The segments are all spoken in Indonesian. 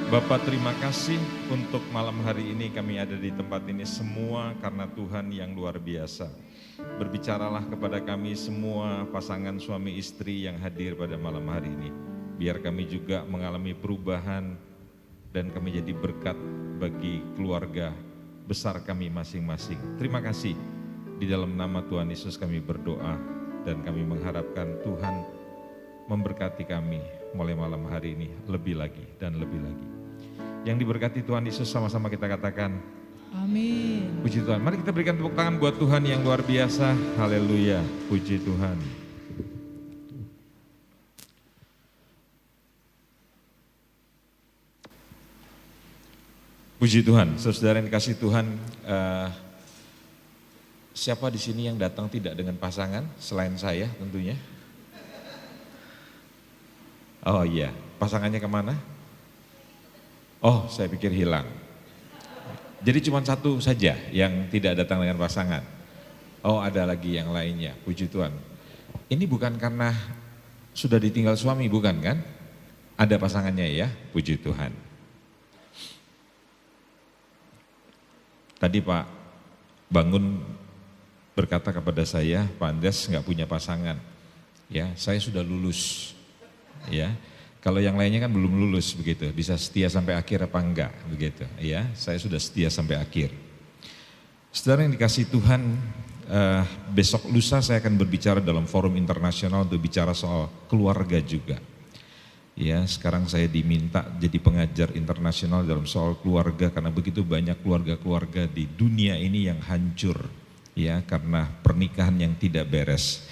Bapak, terima kasih untuk malam hari ini kami ada di tempat ini semua karena Tuhan yang luar biasa. Berbicaralah kepada kami semua pasangan suami istri yang hadir pada malam hari ini. Biar kami juga mengalami perubahan dan kami jadi berkat bagi keluarga besar kami masing-masing. Terima kasih. Di dalam nama Tuhan Yesus kami berdoa dan kami mengharapkan Tuhan memberkati kami mulai malam hari ini lebih lagi dan lebih lagi. Yang diberkati Tuhan Yesus sama-sama kita katakan Amin. puji Tuhan. Mari kita berikan tepuk tangan buat Tuhan yang luar biasa. Haleluya, puji Tuhan. Puji Tuhan, saudara yang dikasih Tuhan. Siapa di sini yang datang tidak dengan pasangan selain saya tentunya? Oh iya, pasangannya kemana? Oh, saya pikir hilang. Jadi cuma satu saja yang tidak datang dengan pasangan. Oh, ada lagi yang lainnya, puji Tuhan. Ini bukan karena sudah ditinggal suami, bukan kan? Ada pasangannya ya, puji Tuhan. Tadi Pak Bangun berkata kepada saya, Pak Andes nggak punya pasangan. Ya, saya sudah lulus. Ya. Kalau yang lainnya kan belum lulus begitu, bisa setia sampai akhir apa enggak begitu, ya. Saya sudah setia sampai akhir. Saudara yang dikasih Tuhan, besok lusa saya akan berbicara dalam forum internasional untuk bicara soal keluarga juga. Ya, sekarang saya diminta jadi pengajar internasional dalam soal keluarga karena begitu banyak keluarga-keluarga di dunia ini yang hancur, ya, karena pernikahan yang tidak beres.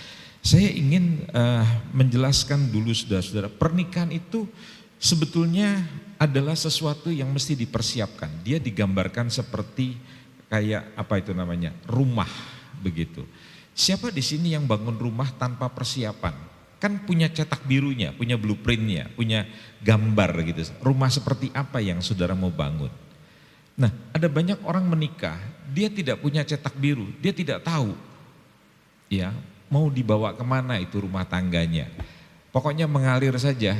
Saya ingin menjelaskan dulu saudara-saudara, pernikahan itu sebetulnya adalah sesuatu yang mesti dipersiapkan. Dia digambarkan seperti kayak apa itu namanya, rumah begitu. Siapa di sini yang bangun rumah tanpa persiapan? Kan punya cetak birunya, punya blueprintnya, punya gambar gitu. Rumah seperti apa yang saudara mau bangun? Nah, ada banyak orang menikah, dia tidak punya cetak biru, dia tidak tahu, ya, mau dibawa kemana itu rumah tangganya. Pokoknya mengalir saja,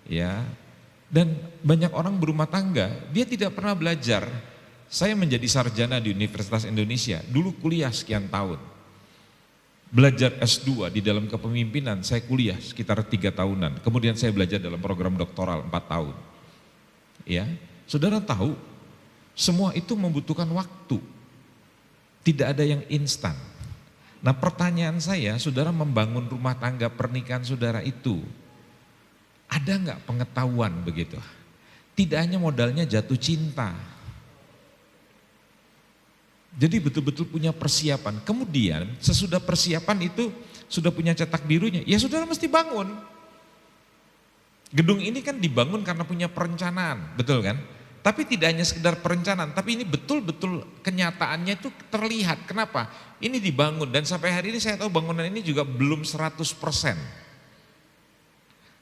ya. Dan banyak orang berumah tangga, dia tidak pernah belajar. Saya menjadi sarjana di Universitas Indonesia, dulu kuliah sekian tahun. Belajar S2 di dalam kepemimpinan, saya kuliah sekitar 3 tahunan. Kemudian saya belajar dalam program doktoral 4 tahun. Ya, saudara tahu, semua itu membutuhkan waktu. Tidak ada yang instan. Nah, pertanyaan saya, saudara membangun rumah tangga pernikahan saudara itu, ada nggak pengetahuan begitu? Tidak hanya modalnya jatuh cinta. Jadi betul-betul punya persiapan. Kemudian sesudah persiapan itu sudah punya cetak birunya, ya saudara mesti bangun. Gedung ini kan dibangun karena punya perencanaan, betul kan? Tapi tidak hanya sekedar perencanaan, tapi ini betul-betul kenyataannya itu terlihat. Kenapa? Ini dibangun dan sampai hari ini saya tahu bangunan ini juga belum 100%.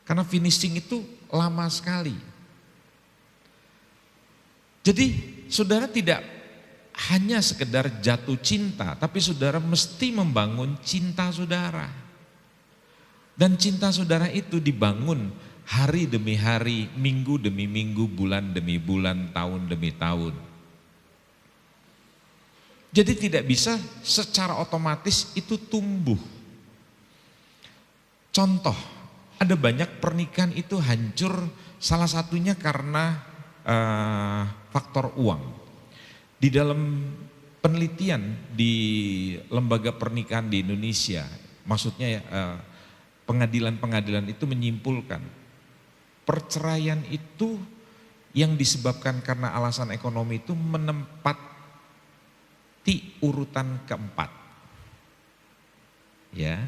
Karena finishing itu lama sekali. Jadi saudara tidak hanya sekedar jatuh cinta, tapi saudara mesti membangun cinta saudara. Dan cinta saudara itu dibangun hari demi hari, minggu demi minggu, bulan demi bulan, tahun demi tahun. Jadi tidak bisa secara otomatis itu tumbuh. Contoh, ada banyak pernikahan itu hancur salah satunya karena faktor uang. Di dalam penelitian di lembaga pernikahan di Indonesia, maksudnya pengadilan-pengadilan itu menyimpulkan perceraian itu yang disebabkan karena alasan ekonomi itu menempati urutan keempat. Ya,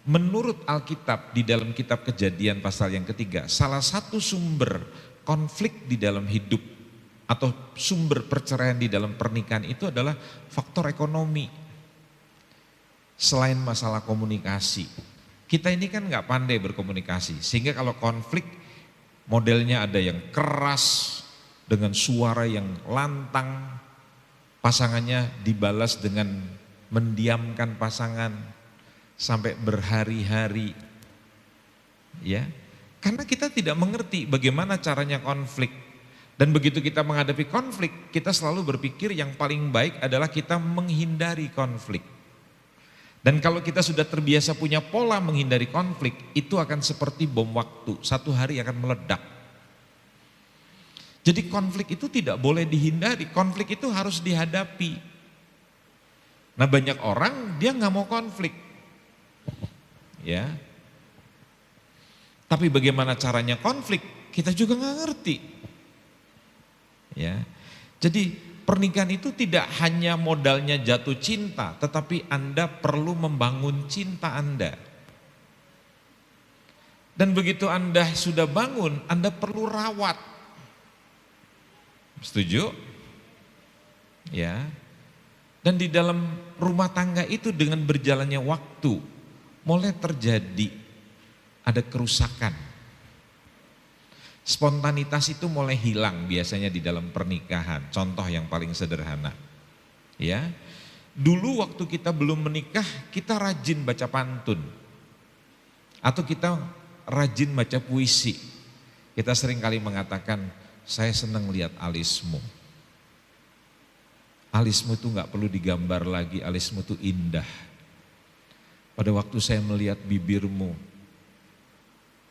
menurut Alkitab di dalam kitab Kejadian pasal yang ketiga, salah satu sumber konflik di dalam hidup atau sumber perceraian di dalam pernikahan itu adalah faktor ekonomi. Selain masalah komunikasi, kita ini kan nggak pandai berkomunikasi, sehingga kalau konflik modelnya ada yang keras dengan suara yang lantang, pasangannya dibalas dengan mendiamkan pasangan sampai berhari-hari. Ya. Karena kita tidak mengerti bagaimana caranya konflik. Dan begitu kita menghadapi konflik, kita selalu berpikir yang paling baik adalah kita menghindari konflik. Dan kalau kita sudah terbiasa punya pola menghindari konflik, itu akan seperti bom waktu, satu hari akan meledak. Jadi konflik itu tidak boleh dihindari, konflik itu harus dihadapi. Nah banyak orang dia nggak mau konflik, ya. Tapi bagaimana caranya konflik, kita juga nggak ngerti. Ya, jadi pernikahan itu tidak hanya modalnya jatuh cinta, tetapi Anda perlu membangun cinta Anda. Dan begitu Anda sudah bangun, Anda perlu rawat. Setuju? Ya. Dan di dalam rumah tangga itu dengan berjalannya waktu, mulai terjadi ada kerusakan. Spontanitas itu mulai hilang biasanya di dalam pernikahan. Contoh yang paling sederhana. Ya. Dulu waktu kita belum menikah, kita rajin baca pantun. Atau kita rajin baca puisi. Kita sering kali mengatakan, saya senang lihat alismu. Alismu itu gak perlu digambar lagi, alismu itu indah. Pada waktu saya melihat bibirmu,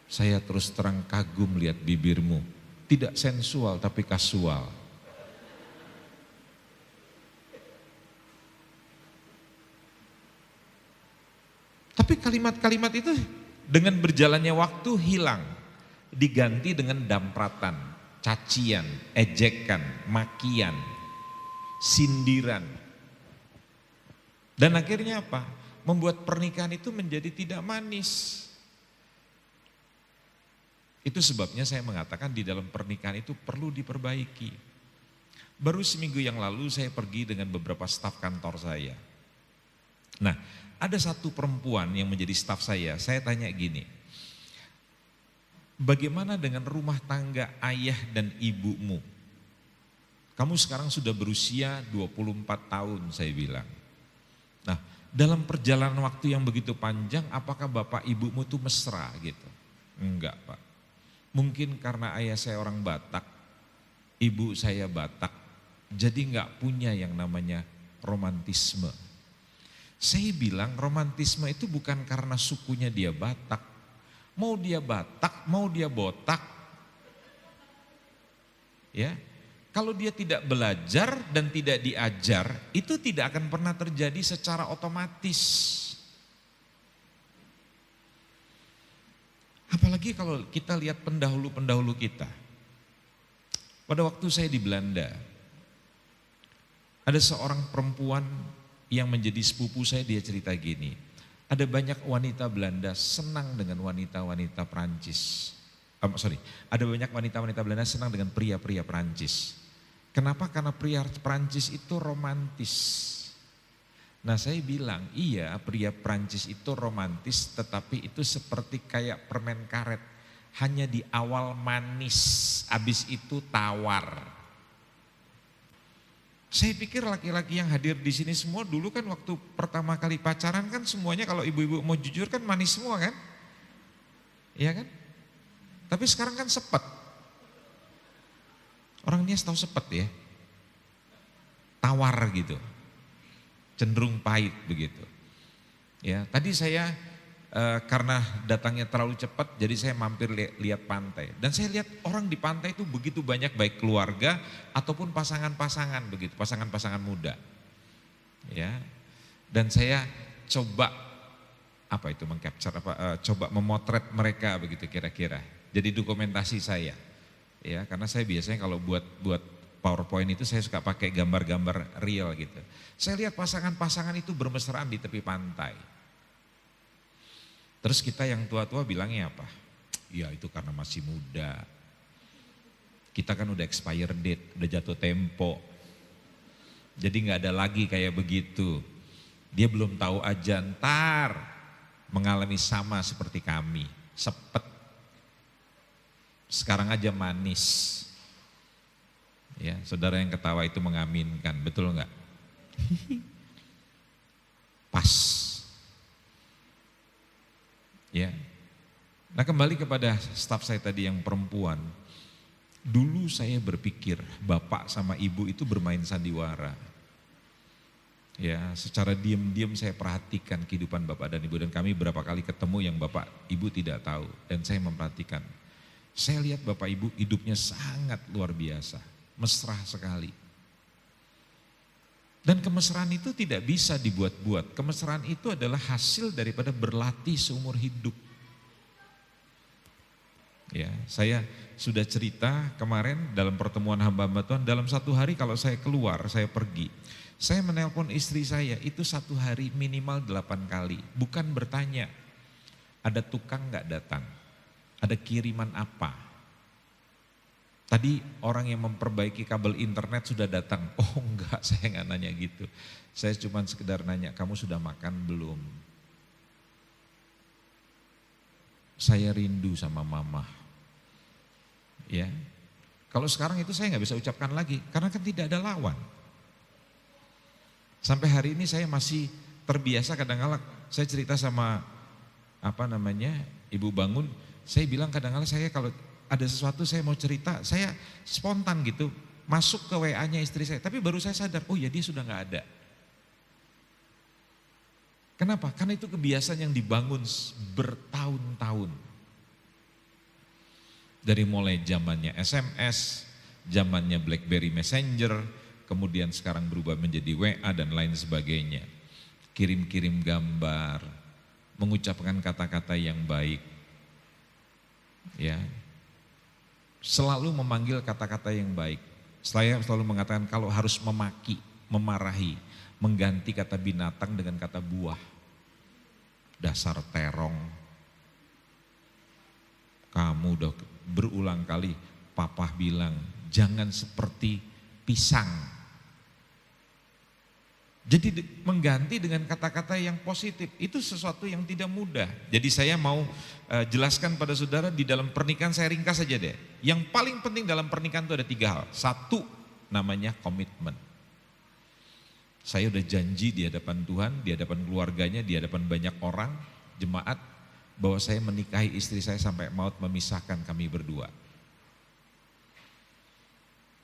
saya terus terang kagum lihat bibirmu. Tidak sensual tapi kasual. Tapi kalimat-kalimat itu dengan berjalannya waktu hilang. Diganti dengan dampratan, cacian, ejekan, makian, sindiran. Dan akhirnya apa? Membuat pernikahan itu menjadi tidak manis. Itu sebabnya saya mengatakan di dalam pernikahan itu perlu diperbaiki. Baru seminggu yang lalu saya pergi dengan beberapa staf kantor saya. Nah, ada satu perempuan yang menjadi staf saya tanya gini, bagaimana dengan rumah tangga ayah dan ibumu? Kamu sekarang sudah berusia 24 tahun, saya bilang. Nah, dalam perjalanan waktu yang begitu panjang, apakah bapak ibumu tuh mesra gitu? Enggak, Pak. Mungkin karena ayah saya orang Batak, ibu saya Batak, jadi enggak punya yang namanya romantisme. Saya bilang romantisme itu bukan karena sukunya dia Batak. Mau dia Batak, mau dia botak. Ya. Kalau dia tidak belajar dan tidak diajar, itu tidak akan pernah terjadi secara otomatis. Apalagi kalau kita lihat pendahulu-pendahulu kita. Pada waktu saya di Belanda, ada seorang perempuan yang menjadi sepupu saya, dia cerita gini. Ada banyak wanita Belanda senang dengan wanita-wanita Perancis. Ada banyak wanita-wanita Belanda senang dengan pria-pria Perancis. Kenapa? Karena pria Perancis itu romantis. Nah saya bilang, iya pria Perancis itu romantis, tetapi itu seperti kayak permen karet. Hanya di awal manis, habis itu tawar. Saya pikir laki-laki yang hadir di sini semua dulu kan waktu pertama kali pacaran kan semuanya kalau ibu-ibu mau jujur kan manis semua kan? Iya kan? Tapi sekarang kan sepet. Orang Nias tahu sepet ya? Tawar gitu. Cenderung pahit begitu. Ya, tadi saya karena datangnya terlalu cepat, jadi saya mampir lihat pantai. Dan saya lihat orang di pantai itu begitu banyak, baik keluarga ataupun pasangan-pasangan begitu, pasangan-pasangan muda. Ya, dan saya coba coba memotret mereka begitu kira-kira. Jadi dokumentasi saya. Ya, karena saya biasanya kalau buat PowerPoint itu saya suka pakai gambar-gambar real gitu. Saya lihat pasangan-pasangan itu bermesraan di tepi pantai. Terus kita yang tua-tua bilangnya apa? Ya itu karena masih muda. Kita kan udah expire date, udah jatuh tempo. Jadi gak ada lagi kayak begitu. Dia belum tahu aja ntar mengalami sama seperti kami. Sepet. Sekarang aja manis. Ya, saudara yang ketawa itu mengaminkan, betul enggak? Pas. Ya. Nah, kembali kepada staf saya tadi yang perempuan. Dulu saya berpikir bapak sama ibu itu bermain sandiwara. Ya, secara diam-diam saya perhatikan kehidupan bapak dan ibu, dan kami berapa kali ketemu yang bapak ibu tidak tahu, dan saya memperhatikan. Saya lihat bapak ibu hidupnya sangat luar biasa, mesra sekali. Dan kemesraan itu tidak bisa dibuat-buat. Kemesraan itu adalah hasil daripada berlatih seumur hidup. Ya, saya sudah cerita kemarin dalam pertemuan hamba-hamba Tuhan, dalam satu hari kalau saya keluar, saya pergi, saya menelpon istri saya itu satu hari minimal 8 kali. Bukan bertanya, ada tukang gak datang, ada kiriman apa. Tadi orang yang memperbaiki kabel internet sudah datang. Oh enggak, saya enggak nanya gitu. Saya cuma sekedar nanya, kamu sudah makan belum? Saya rindu sama mama. Ya, kalau sekarang itu saya nggak bisa ucapkan lagi, karena kan tidak ada lawan. Sampai hari ini saya masih terbiasa kadang-kadang saya cerita sama Ibu Bangun, saya bilang kadang-kadang saya kalau ada sesuatu saya mau cerita, saya spontan gitu, masuk ke WA-nya istri saya, tapi baru saya sadar, oh ya dia sudah nggak ada. Kenapa? Karena itu kebiasaan yang dibangun bertahun-tahun. Dari mulai zamannya SMS, zamannya BlackBerry Messenger, kemudian sekarang berubah menjadi WA dan lain sebagainya. Kirim-kirim gambar, mengucapkan kata-kata yang baik. Ya. Selalu memanggil kata-kata yang baik. Saya selalu mengatakan kalau harus memaki, memarahi, mengganti kata binatang dengan kata buah. Dasar terong. Kamu udah berulang kali papa bilang jangan seperti pisang. Jadi mengganti dengan kata-kata yang positif itu sesuatu yang tidak mudah. Jadi saya mau jelaskan pada saudara di dalam pernikahan, saya ringkas saja deh. Yang paling penting dalam pernikahan itu ada 3 hal. 1 namanya komitmen. Saya udah janji di hadapan Tuhan, di hadapan keluarganya, di hadapan banyak orang, jemaat, bahwa saya menikahi istri saya sampai maut memisahkan kami berdua.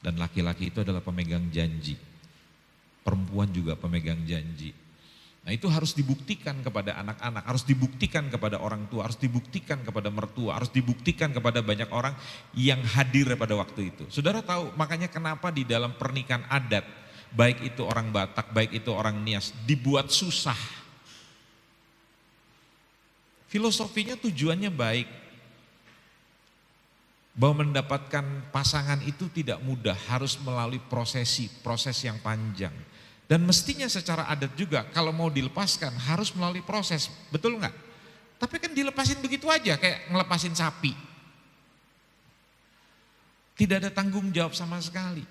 Dan laki-laki itu adalah pemegang janji. Perempuan juga pemegang janji. Nah itu harus dibuktikan kepada anak-anak, harus dibuktikan kepada orang tua, harus dibuktikan kepada mertua, harus dibuktikan kepada banyak orang yang hadir pada waktu itu. Saudara tahu makanya kenapa di dalam pernikahan adat, baik itu orang Batak, baik itu orang Nias, dibuat susah. Filosofinya tujuannya baik. Bahwa mendapatkan pasangan itu tidak mudah, harus melalui proses yang panjang. Dan mestinya secara adat juga kalau mau dilepaskan harus melalui proses, betul enggak? Tapi kan dilepasin begitu aja kayak ngelepasin sapi. Tidak ada tanggung jawab sama sekali.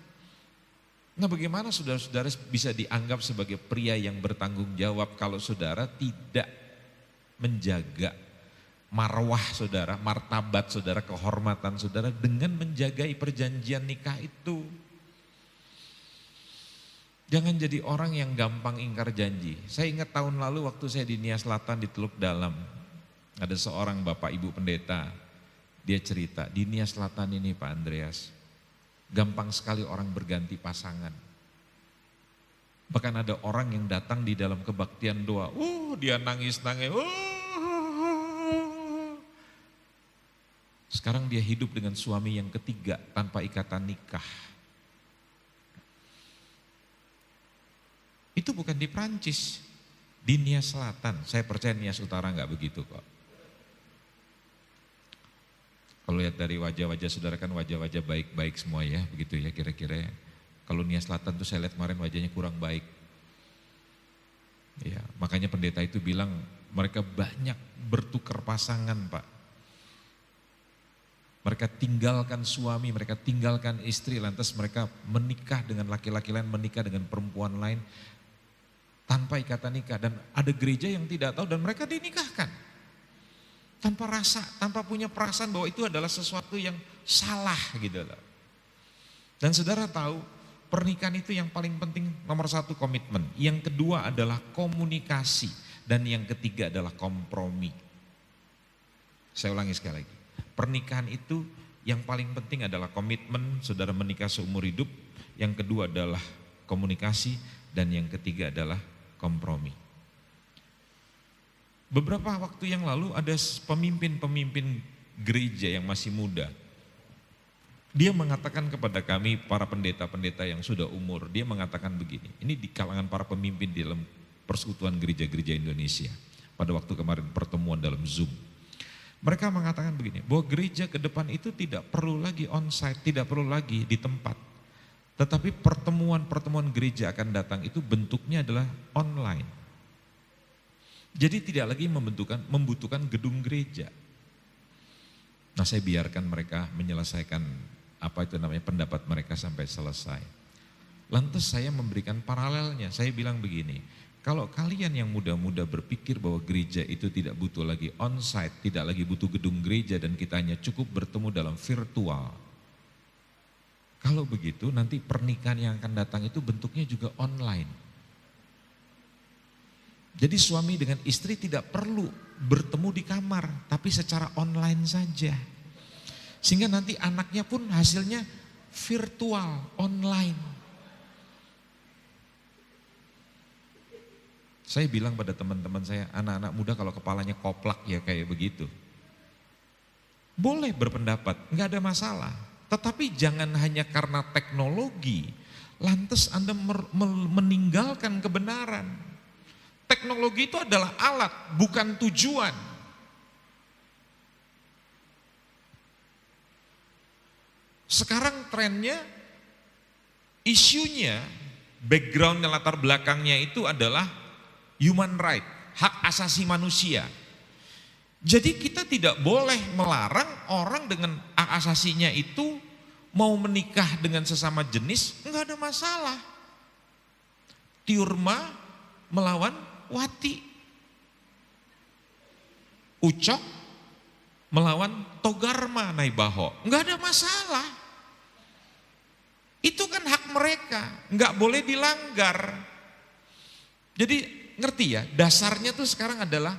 Nah bagaimana saudara-saudara bisa dianggap sebagai pria yang bertanggung jawab kalau saudara tidak menjaga marwah saudara, martabat saudara, kehormatan saudara dengan menjagai perjanjian nikah itu. Jangan jadi orang yang gampang ingkar janji. Saya ingat tahun lalu waktu saya di Nia Selatan di Teluk Dalam, ada seorang bapak ibu pendeta, dia cerita, di Nia Selatan ini Pak Andreas, gampang sekali orang berganti pasangan. Bahkan ada orang yang datang di dalam kebaktian doa, dia nangis-nangis, sekarang dia hidup dengan suami yang ketiga tanpa ikatan nikah. Itu bukan di Prancis, di Nia Selatan. Saya percaya Nias Utara enggak begitu kok. Kalau lihat dari wajah-wajah saudara kan wajah-wajah baik-baik semua ya, begitu ya kira-kira ya. Kalau Nia Selatan tuh saya lihat kemarin wajahnya kurang baik. Ya, makanya pendeta itu bilang mereka banyak bertukar pasangan Pak. Mereka tinggalkan suami, mereka tinggalkan istri, lantas mereka menikah dengan laki-laki lain, menikah dengan perempuan lain tanpa ikatan nikah. Dan ada gereja yang tidak tahu dan mereka dinikahkan. Tanpa rasa, tanpa punya perasaan bahwa itu adalah sesuatu yang salah gitu loh. Dan saudara tahu pernikahan itu yang paling penting nomor 1 komitmen. Yang kedua adalah komunikasi. Dan yang ketiga adalah kompromi. Saya ulangi sekali lagi. Pernikahan itu Yang paling penting adalah komitmen saudara menikah seumur hidup. Yang kedua adalah komunikasi. Dan yang ketiga adalah kompromi. Beberapa waktu yang lalu ada pemimpin-pemimpin gereja yang masih muda. Dia mengatakan kepada kami para pendeta-pendeta yang sudah umur, dia mengatakan begini, ini di kalangan para pemimpin di dalam persekutuan gereja-gereja Indonesia pada waktu kemarin pertemuan dalam Zoom. Mereka mengatakan begini, bahwa gereja ke depan itu tidak perlu lagi onsite, tidak perlu lagi di tempat. Tetapi pertemuan-pertemuan gereja akan datang itu bentuknya adalah online. Jadi tidak lagi membutuhkan gedung gereja. Nah, saya biarkan mereka menyelesaikan pendapat mereka sampai selesai. Lantas saya memberikan paralelnya, saya bilang begini, kalau kalian yang muda-muda berpikir bahwa gereja itu tidak butuh lagi onsite, tidak lagi butuh gedung gereja dan kita hanya cukup bertemu dalam virtual. Kalau begitu nanti pernikahan yang akan datang itu bentuknya juga online. Jadi suami dengan istri tidak perlu bertemu di kamar, tapi secara online saja. Sehingga nanti anaknya pun hasilnya virtual, online. Saya bilang pada teman-teman saya, anak-anak muda kalau kepalanya koplak ya kayak begitu. Boleh berpendapat, enggak ada masalah. Tetapi jangan hanya karena teknologi, lantas Anda meninggalkan kebenaran. Teknologi itu adalah alat, bukan tujuan. Sekarang trennya, isunya, background dan latar belakangnya itu adalah human right, hak asasi manusia. Jadi kita tidak boleh melarang orang dengan hak asasinya itu mau menikah dengan sesama jenis, enggak ada masalah. Tiurma melawan Wati. Ucok melawan Togarma Naibaho, enggak ada masalah. Itu kan hak mereka, enggak boleh dilanggar. Jadi ngerti ya, dasarnya tuh sekarang adalah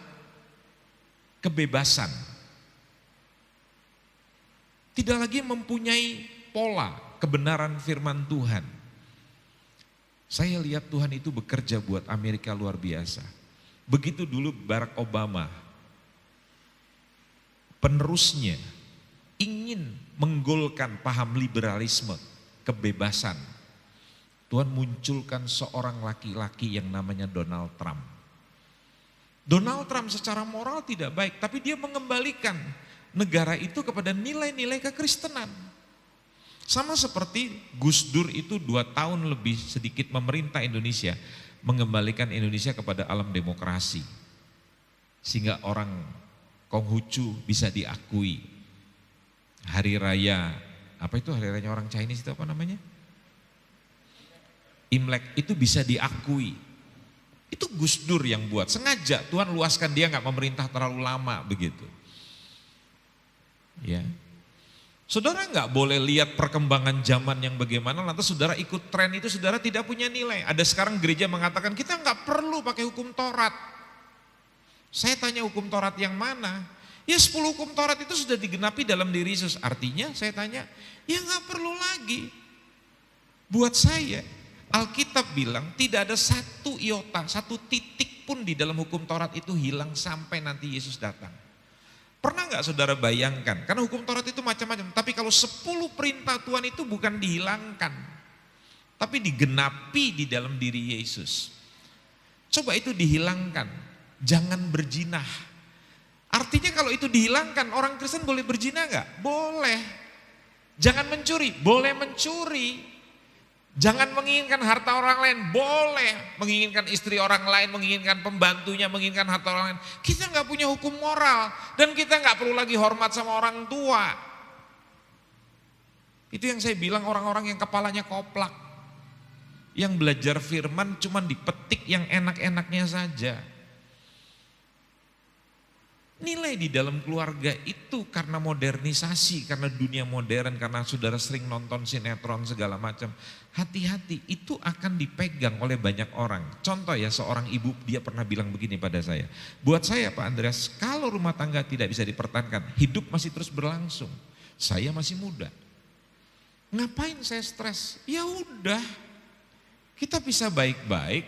kebebasan. Tidak lagi mempunyai pola kebenaran firman Tuhan. Saya lihat Tuhan itu bekerja buat Amerika luar biasa. Begitu dulu Barack Obama, penerusnya ingin menggolkan paham liberalisme, kebebasan. Tuhan munculkan seorang laki-laki yang namanya Donald Trump. Donald Trump secara moral tidak baik, tapi dia mengembalikan negara itu kepada nilai-nilai kekristenan. Sama seperti Gus Dur itu 2 tahun lebih sedikit memerintah Indonesia, mengembalikan Indonesia kepada alam demokrasi. Sehingga orang Konghucu bisa diakui. Hari raya, apa itu hari raya orang Chinese itu apa namanya? Imlek itu bisa diakui. Itu Gus Dur yang buat, sengaja Tuhan luaskan dia nggak memerintah terlalu lama begitu. Ya. Saudara nggak boleh lihat perkembangan zaman yang bagaimana, lantas saudara ikut tren itu, saudara tidak punya nilai. Ada sekarang gereja mengatakan kita nggak perlu pakai hukum Taurat. Saya tanya hukum Taurat yang mana? Ya 10 hukum Taurat itu sudah digenapi dalam diri Yesus. Artinya saya tanya, ya nggak perlu lagi. Buat saya, Alkitab bilang tidak ada satu iota, satu titik pun di dalam hukum Taurat itu hilang sampai nanti Yesus datang. Pernah nggak saudara bayangkan, karena hukum Taurat itu macam-macam, tapi kalau 10 perintah Tuhan itu bukan dihilangkan, tapi digenapi di dalam diri Yesus. Coba itu dihilangkan, jangan berzinah. Artinya kalau itu dihilangkan, orang Kristen boleh berzina nggak? Boleh. Jangan mencuri, boleh mencuri. Jangan menginginkan harta orang lain, boleh. Menginginkan istri orang lain, menginginkan pembantunya, menginginkan harta orang lain. Kita nggak punya hukum moral dan kita nggak perlu lagi hormat sama orang tua. Itu yang saya bilang orang-orang yang kepalanya koplak. Yang belajar firman cuma dipetik yang enak-enaknya saja. Nilai di dalam keluarga itu karena modernisasi, karena dunia modern, karena saudara sering nonton sinetron segala macam. Hati-hati, itu akan dipegang oleh banyak orang. Contoh ya, seorang ibu dia pernah bilang begini pada saya. Buat saya Pak Andreas, kalau rumah tangga tidak bisa dipertahankan, hidup masih terus berlangsung. Saya masih muda. Ngapain saya stres? Ya udah, kita bisa baik-baik,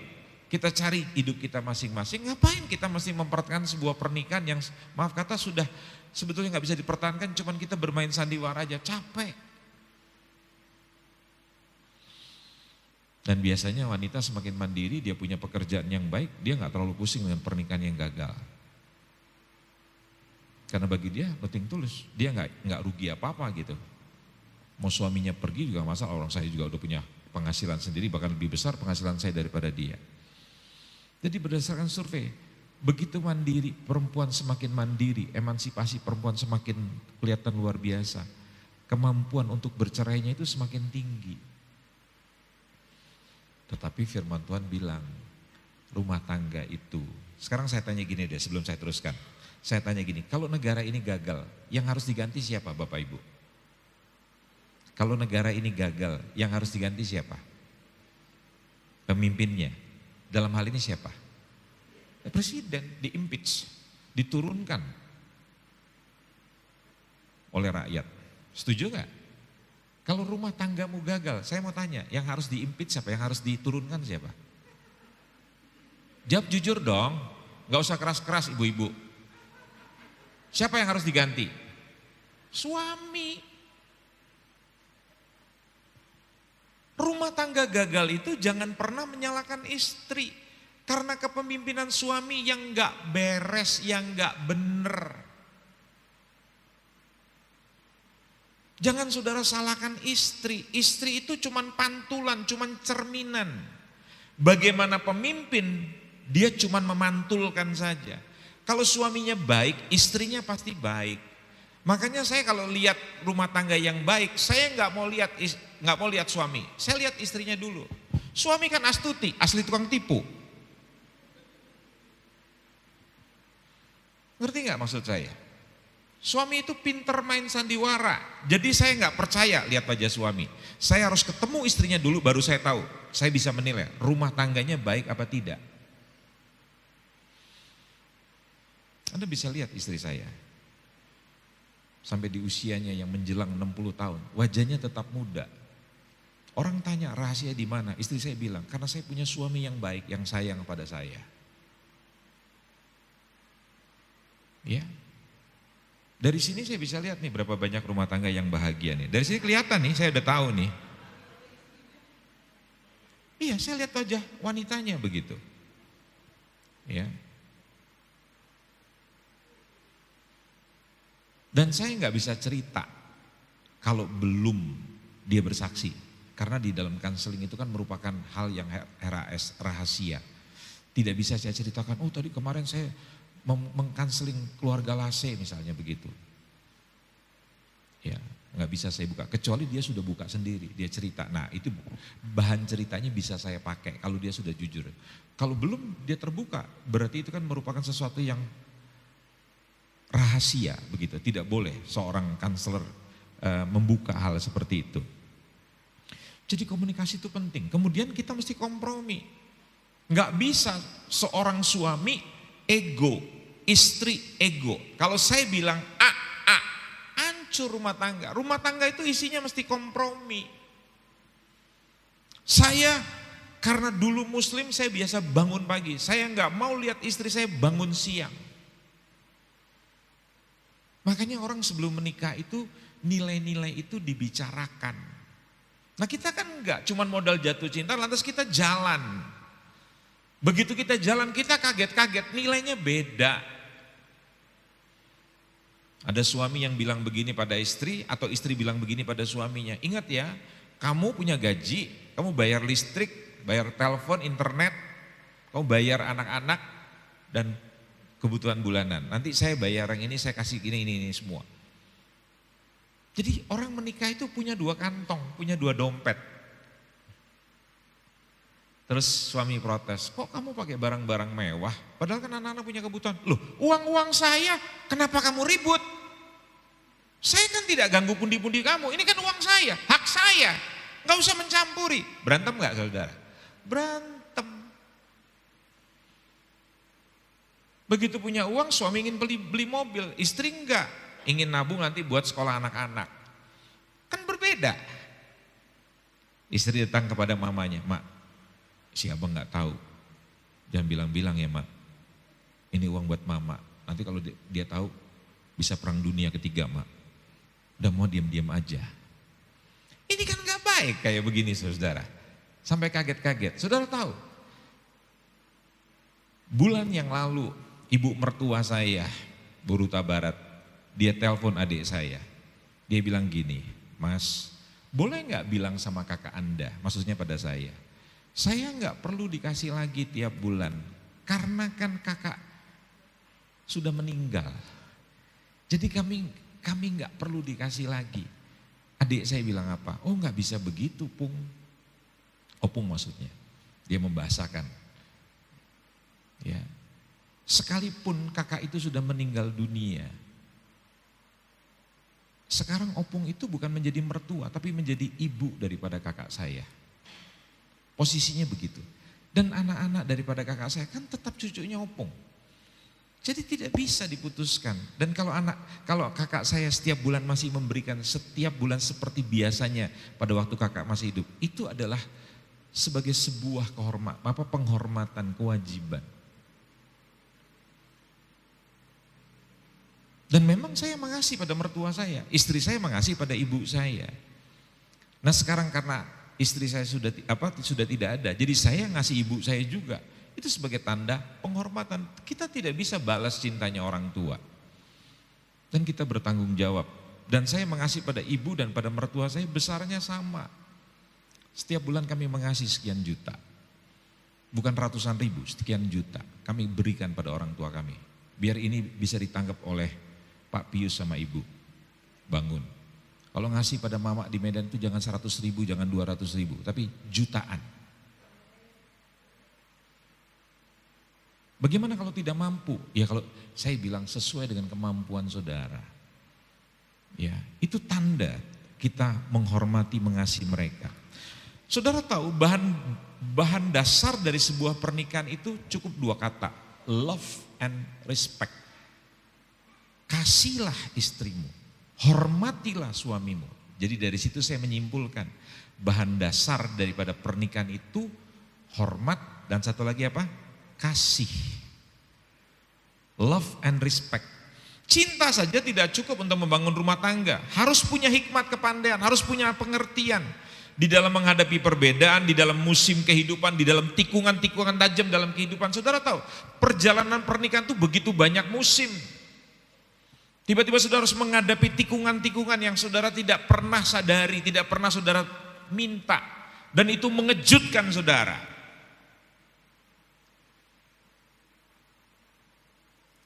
kita cari hidup kita masing-masing. Ngapain kita mesti mempertahankan sebuah pernikahan yang maaf kata sudah sebetulnya nggak bisa dipertahankan, cuman kita bermain sandiwara aja, capek. Dan biasanya wanita semakin mandiri, dia punya pekerjaan yang baik, dia nggak terlalu pusing dengan pernikahan yang gagal. Karena bagi dia penting tulus, dia nggak rugi apa-apa gitu. Mau suaminya pergi juga masalah, orang saya juga udah punya penghasilan sendiri, bahkan lebih besar penghasilan saya daripada dia. Jadi berdasarkan survei, begitu mandiri, perempuan semakin mandiri, emansipasi perempuan semakin kelihatan luar biasa. Kemampuan untuk bercerainya itu semakin tinggi. Tetapi firman Tuhan bilang, rumah tangga itu, sekarang saya tanya gini deh sebelum saya teruskan. Saya tanya gini, kalau negara ini gagal, yang harus diganti siapa Bapak Ibu? Kalau negara ini gagal, yang harus diganti siapa? Pemimpinnya. Dalam hal ini siapa? Presiden di-impeach, diturunkan oleh rakyat. Setuju gak? Kalau rumah tanggamu gagal, saya mau tanya, yang harus di-impeach siapa? Yang harus diturunkan siapa? Jawab jujur dong, gak usah keras-keras ibu-ibu. Siapa yang harus diganti? Suami. Rumah tangga gagal itu jangan pernah menyalahkan istri. Karena kepemimpinan suami yang gak beres, yang gak bener. Jangan saudara salahkan istri. Istri itu cuman pantulan, cuman cerminan. Bagaimana pemimpin, dia cuman memantulkan saja. Kalau suaminya baik, istrinya pasti baik. Makanya saya kalau lihat rumah tangga yang baik, saya nggak mau lihat suami. Saya lihat istrinya dulu. Suami kan astuti, asli tukang tipu. Ngerti nggak maksud saya? Suami itu pinter main sandiwara. Jadi saya nggak percaya lihat wajah suami. Saya harus ketemu istrinya dulu baru saya tahu. Saya bisa menilai rumah tangganya baik apa tidak. Anda bisa lihat istri saya. Sampai di usianya yang menjelang 60 tahun, wajahnya tetap muda. Orang tanya rahasia di mana? Istri saya bilang, karena saya punya suami yang baik, yang sayang pada saya. Ya. Dari sini saya bisa lihat nih berapa banyak rumah tangga yang bahagia nih. Dari sini kelihatan nih, saya udah tahu nih. Iya, saya lihat wajah wanitanya begitu. Ya. Dan saya nggak bisa cerita kalau belum dia bersaksi. Karena di dalam kanseling itu kan merupakan hal yang RAS, rahasia. Tidak bisa saya ceritakan, oh tadi kemarin saya mengkanseling keluarga Lase misalnya begitu. Ya, nggak bisa saya buka. Kecuali dia sudah buka sendiri, dia cerita. Nah itu bahan ceritanya bisa saya pakai kalau dia sudah jujur. Kalau belum dia terbuka, berarti itu kan merupakan sesuatu yang rahasia begitu, tidak boleh seorang kanselor membuka hal seperti itu. Jadi komunikasi itu penting. Kemudian kita mesti kompromi. Nggak bisa seorang suami ego, istri ego. Kalau saya bilang hancur rumah tangga. Rumah tangga itu isinya mesti kompromi. Saya karena dulu muslim saya biasa bangun pagi. Saya nggak mau lihat istri saya bangun siang. Makanya orang sebelum menikah itu nilai-nilai itu dibicarakan. Nah kita kan enggak, cuman modal jatuh cinta lantas kita jalan. Begitu kita jalan kita kaget-kaget, nilainya beda. Ada suami yang bilang begini pada istri atau istri bilang begini pada suaminya. Ingat ya, kamu punya gaji, kamu bayar listrik, bayar telepon, internet, kamu bayar anak-anak dan kebutuhan bulanan. Nanti saya bayar yang ini, saya kasih ini semua. Jadi orang menikah itu punya dua kantong, punya dua dompet. Terus suami protes, kok kamu pakai barang-barang mewah? Padahal kan anak-anak punya kebutuhan. Loh, uang-uang saya, kenapa kamu ribut? Saya kan tidak ganggu pundi-pundi kamu, ini kan uang saya, hak saya. Gak usah mencampuri. Berantem gak saudara? Berantem. Begitu punya uang, suami ingin beli mobil, istri enggak. Ingin nabung nanti buat sekolah anak-anak. beda. Istri datang kepada mamanya, "Mak, si abang gak tahu, jangan bilang-bilang ya mak, ini uang buat mama, nanti kalau dia tahu bisa perang dunia ketiga mak, udah mau diam-diam aja." Ini kan gak baik kayak begini saudara, sampai kaget-kaget. Saudara tahu, bulan yang lalu ibu mertua saya, Bu Ruta Barat, dia telepon adik saya, dia bilang gini, "Mas, boleh gak bilang sama kakak Anda," maksudnya pada saya gak perlu dikasih lagi tiap bulan, karena kan kakak sudah meninggal. Jadi kami gak perlu dikasih lagi. Adik saya bilang apa? "Oh gak bisa begitu Pung." Opung maksudnya, dia membahasakan. Ya, sekalipun kakak itu sudah meninggal dunia, sekarang Opung itu bukan menjadi mertua, tapi menjadi ibu daripada kakak saya. Posisinya begitu. Dan anak-anak daripada kakak saya kan tetap cucunya Opung. Jadi tidak bisa diputuskan. Dan kalau kakak saya setiap bulan masih memberikan setiap bulan seperti biasanya pada waktu kakak masih hidup, itu adalah sebagai sebuah penghormatan, kewajiban. Dan memang saya mengasihi pada mertua saya, istri saya mengasihi pada ibu saya. Nah sekarang karena istri saya sudah tidak ada, jadi saya ngasih ibu saya juga. Itu sebagai tanda penghormatan. Kita tidak bisa balas cintanya orang tua. Dan kita bertanggung jawab. Dan saya mengasihi pada ibu dan pada mertua saya besarnya sama. Setiap bulan kami mengasihi sekian juta. Bukan ratusan ribu, sekian juta. Kami berikan pada orang tua kami. Biar ini bisa ditangkap oleh Pak Pius sama Ibu. Bangun. Kalau ngasih pada mama di Medan itu jangan 100 ribu, jangan 200 ribu. Tapi jutaan. Bagaimana kalau tidak mampu? Ya kalau saya bilang sesuai dengan kemampuan saudara. Ya, itu tanda kita menghormati, mengasihi mereka. Saudara tahu bahan dasar dari sebuah pernikahan itu cukup dua kata, love and respect. Kasihlah istrimu, hormatilah suamimu. Jadi dari situ saya menyimpulkan bahan dasar daripada pernikahan itu hormat dan satu lagi apa? Kasih. Love and respect. Cinta saja tidak cukup untuk membangun rumah tangga. Harus punya hikmat kepandaian, harus punya pengertian. Di dalam menghadapi perbedaan, di dalam musim kehidupan, di dalam tikungan-tikungan tajam dalam kehidupan. Saudara tahu, perjalanan pernikahan itu begitu banyak musim. Tiba-tiba saudara harus menghadapi tikungan-tikungan yang saudara tidak pernah sadari, tidak pernah saudara minta. Dan itu mengejutkan saudara.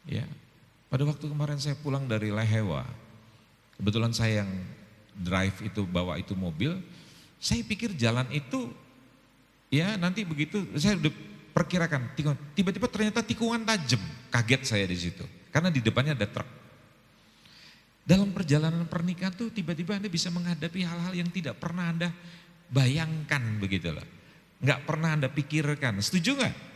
Ya, pada waktu kemarin saya pulang dari Lehewa, kebetulan saya yang drive itu, bawa itu mobil, saya pikir jalan itu, ya nanti begitu, saya udah perkirakan, tiba-tiba ternyata tikungan tajam, kaget saya di situ, karena di depannya ada truk. Dalam perjalanan pernikahan tuh tiba-tiba Anda bisa menghadapi hal-hal yang tidak pernah Anda bayangkan begitu loh, nggak pernah Anda pikirkan, setuju nggak?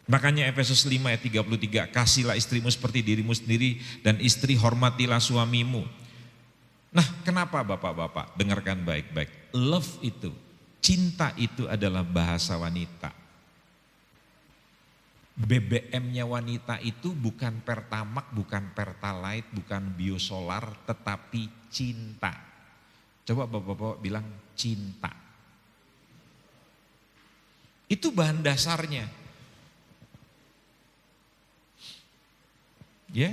Makanya Efesus 5 ayat 33, kasihlah istrimu seperti dirimu sendiri dan istri hormatilah suamimu. Nah kenapa bapak-bapak, dengarkan baik-baik, love itu, cinta itu adalah bahasa wanita. BBM-nya wanita itu bukan Pertamax, bukan Pertalite, bukan biosolar, tetapi cinta. Coba bapak-bapak bilang cinta. Itu bahan dasarnya. Ya.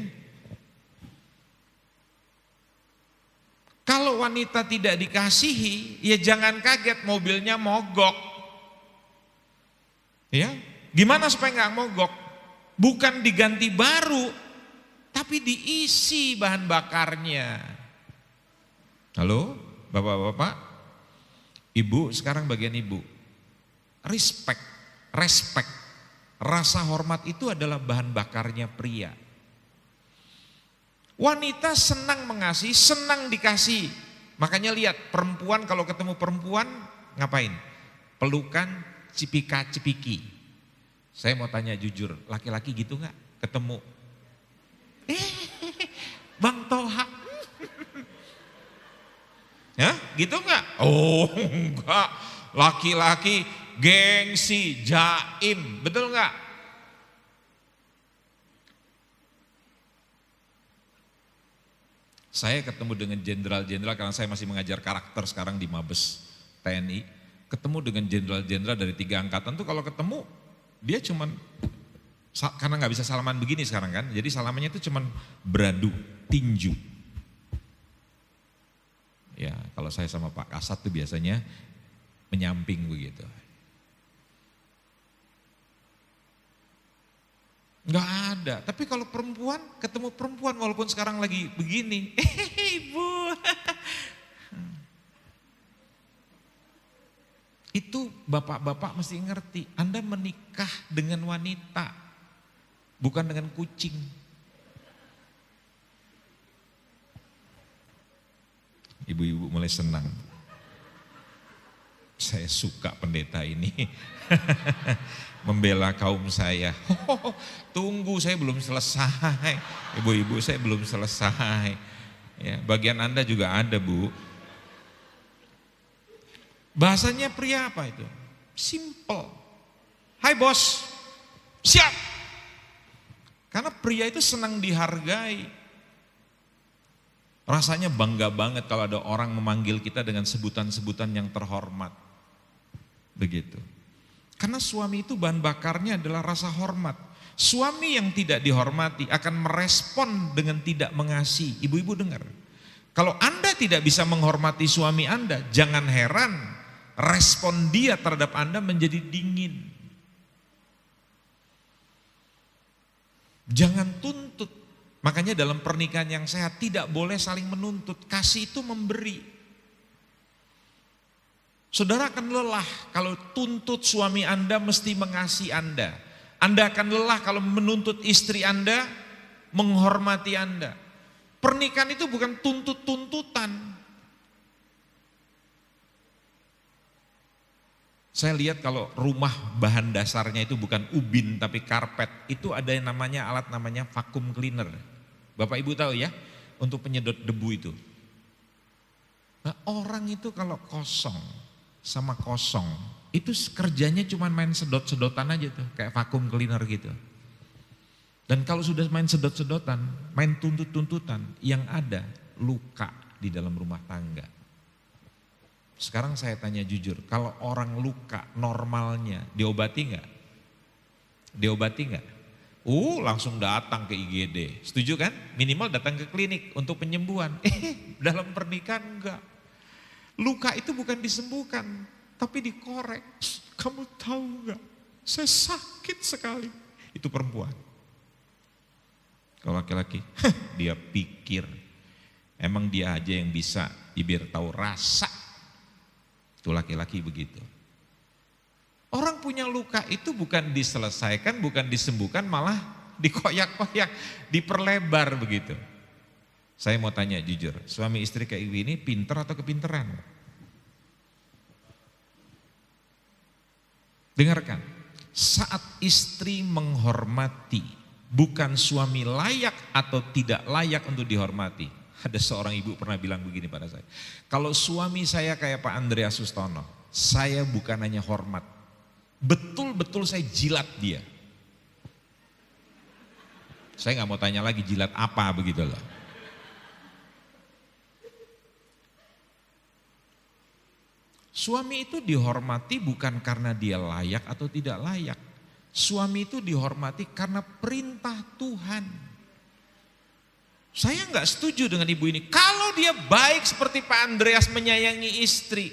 Kalau wanita tidak dikasihi, ya jangan kaget mobilnya mogok. Ya, gimana supaya nggak mogok? Bukan diganti baru, tapi diisi bahan bakarnya. Halo, bapak-bapak, ibu, sekarang bagian ibu. Respect, rasa hormat itu adalah bahan bakarnya pria. Wanita senang mengasihi, senang dikasih. Makanya lihat perempuan kalau ketemu perempuan ngapain? Pelukan, cipika-cipiki. Saya mau tanya jujur, laki-laki gitu nggak? Ketemu, Bang Toha. Ya? gitu enggak? Oh enggak, laki-laki gengsi, jaim, betul enggak? Saya ketemu dengan jenderal-jenderal karena saya masih mengajar karakter sekarang di Mabes TNI. Ketemu dengan jenderal-jenderal dari 3 angkatan tuh kalau ketemu dia cuman, karena nggak bisa salaman begini sekarang kan, jadi salamannya itu cuman beradu, tinju. Ya kalau saya sama Pak Kasat tuh biasanya menyamping begitu. Nggak ada, tapi kalau perempuan, ketemu perempuan walaupun sekarang lagi begini, ibu. Itu bapak-bapak mesti ngerti, Anda menikah dengan wanita, bukan dengan kucing. Ibu-ibu mulai senang. Saya suka pendeta ini. Membela kaum saya. Tunggu, saya belum selesai. Ibu-ibu, saya belum selesai. Ya, bagian Anda juga ada, Bu. Bahasanya pria apa itu? Simple. Hai bos, siap. Karena pria itu senang dihargai. Rasanya bangga banget kalau ada orang memanggil kita dengan sebutan-sebutan yang terhormat. Begitu. Karena suami itu bahan bakarnya adalah rasa hormat. Suami yang tidak dihormati akan merespon dengan tidak mengasihi. Ibu-ibu dengar. Kalau Anda tidak bisa menghormati suami Anda, jangan heran respon dia terhadap Anda menjadi dingin. Jangan tuntut. Makanya dalam pernikahan yang sehat tidak boleh saling menuntut. Kasih itu memberi. Saudara akan lelah kalau tuntut suami Anda mesti mengasihi Anda. Anda akan lelah kalau menuntut istri Anda menghormati Anda. Pernikahan itu bukan tuntut-tuntutan. Saya lihat kalau rumah bahan dasarnya itu bukan ubin tapi karpet, itu ada yang namanya alat namanya vacuum cleaner. Bapak Ibu tahu ya, untuk penyedot debu itu. Nah, orang itu kalau kosong sama kosong, itu kerjanya cuma main sedot-sedotan aja tuh, kayak vacuum cleaner gitu. Dan kalau sudah main sedot-sedotan, main tuntut-tuntutan, yang ada luka di dalam rumah tangga. Sekarang saya tanya jujur, kalau orang luka normalnya diobati enggak? Diobati enggak? Langsung datang ke IGD, setuju kan? Minimal datang ke klinik untuk penyembuhan. Dalam pernikahan enggak. Luka itu bukan disembuhkan, tapi dikorek. Kamu tahu enggak? Saya sakit sekali. Itu perempuan. Kalau laki-laki, dia pikir emang dia aja yang bisa, biar tahu rasa. Itu laki-laki begitu. Orang punya luka itu bukan diselesaikan, bukan disembuhkan, malah dikoyak-koyak, diperlebar begitu. Saya mau tanya jujur, suami istri kayak ini pinter atau kepinteran? Dengarkan, saat istri menghormati, bukan suami layak atau tidak layak untuk dihormati. Ada seorang ibu pernah bilang begini pada saya, kalau suami saya kayak Pak Andreas Sustono, saya bukan hanya hormat, betul-betul saya jilat dia. Saya gak mau tanya lagi jilat apa begitu loh. Suami itu dihormati bukan karena dia layak atau tidak layak. Suami itu dihormati karena perintah Tuhan. Saya nggak setuju dengan ibu ini. Kalau dia baik seperti Pak Andreas menyayangi istri.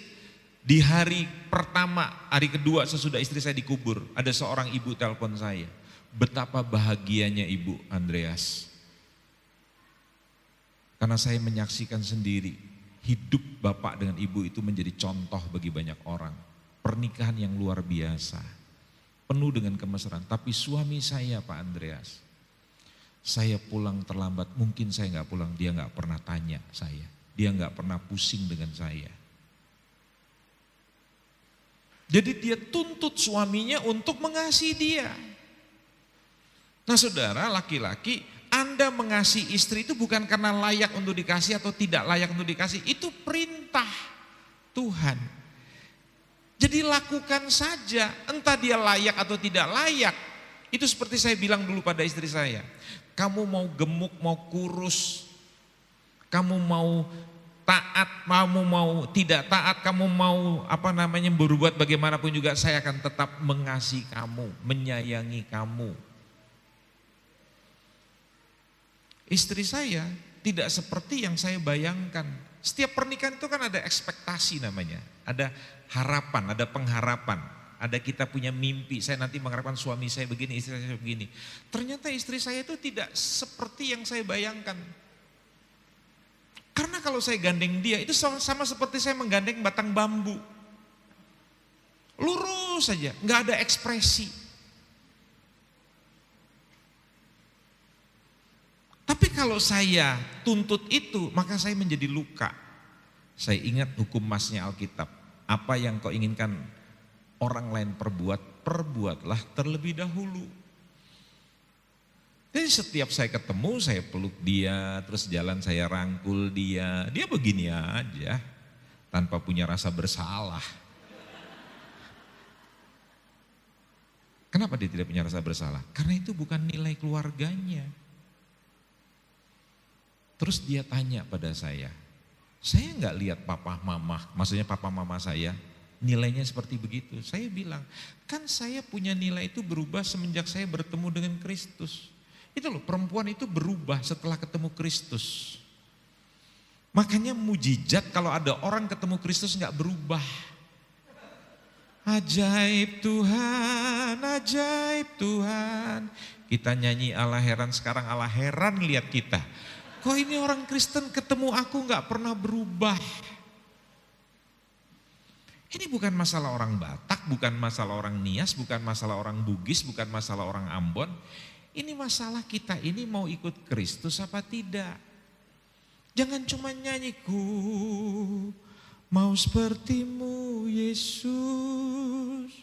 Di hari pertama, hari kedua sesudah istri saya dikubur, ada seorang ibu telepon saya. Betapa bahagianya Ibu Andreas. Karena saya menyaksikan sendiri, hidup bapak dengan ibu itu menjadi contoh bagi banyak orang. Pernikahan yang luar biasa, penuh dengan kemesraan. Tapi suami saya Pak Andreas, saya pulang terlambat, mungkin saya nggak pulang, dia nggak pernah tanya saya, dia nggak pernah pusing dengan saya. Jadi dia tuntut suaminya untuk mengasihi dia. Nah saudara, laki-laki, Anda mengasihi istri itu bukan karena layak untuk dikasih atau tidak layak untuk dikasih, itu perintah. Tuhan. Jadi lakukan saja, entah dia layak atau tidak layak. Itu seperti saya bilang dulu pada istri saya. Kamu mau gemuk, mau kurus, kamu mau taat, kamu mau tidak taat, kamu mau berbuat bagaimanapun juga, saya akan tetap mengasihi kamu, menyayangi kamu. Istri saya tidak seperti yang saya bayangkan. Setiap pernikahan itu kan ada ekspektasi namanya, ada harapan, ada pengharapan, ada kita punya mimpi, saya nanti mengharapkan suami saya begini, istri saya begini. Ternyata istri saya itu tidak seperti yang saya bayangkan. Karena kalau saya gandeng dia, itu sama seperti saya menggandeng batang bambu. Lurus saja, nggak ada ekspresi. Tapi kalau saya tuntut itu, maka saya menjadi luka. Saya ingat hukum masnya Alkitab. Apa yang kau inginkan orang lain perbuat, perbuatlah terlebih dahulu. Jadi setiap saya ketemu, saya peluk dia, terus jalan saya rangkul dia. Dia begini aja, tanpa punya rasa bersalah. Kenapa dia tidak punya rasa bersalah? Karena itu bukan nilai keluarganya. Terus dia tanya pada saya nggak lihat papa mama, maksudnya papa mama saya nilainya seperti begitu. Saya bilang, kan saya punya nilai itu berubah semenjak saya bertemu dengan Kristus. Itu loh, perempuan itu berubah setelah ketemu Kristus. Makanya mujizat kalau ada orang ketemu Kristus nggak berubah. Ajaib Tuhan, ajaib Tuhan. Kita nyanyi Allah heran, sekarang Allah heran lihat kita. Kok ini orang Kristen ketemu aku gak pernah berubah. Ini bukan masalah orang Batak, bukan masalah orang Nias, bukan masalah orang Bugis, bukan masalah orang Ambon. Ini masalah kita ini mau ikut Kristus apa tidak. Jangan cuma nyanyiku mau sepertimu Yesus.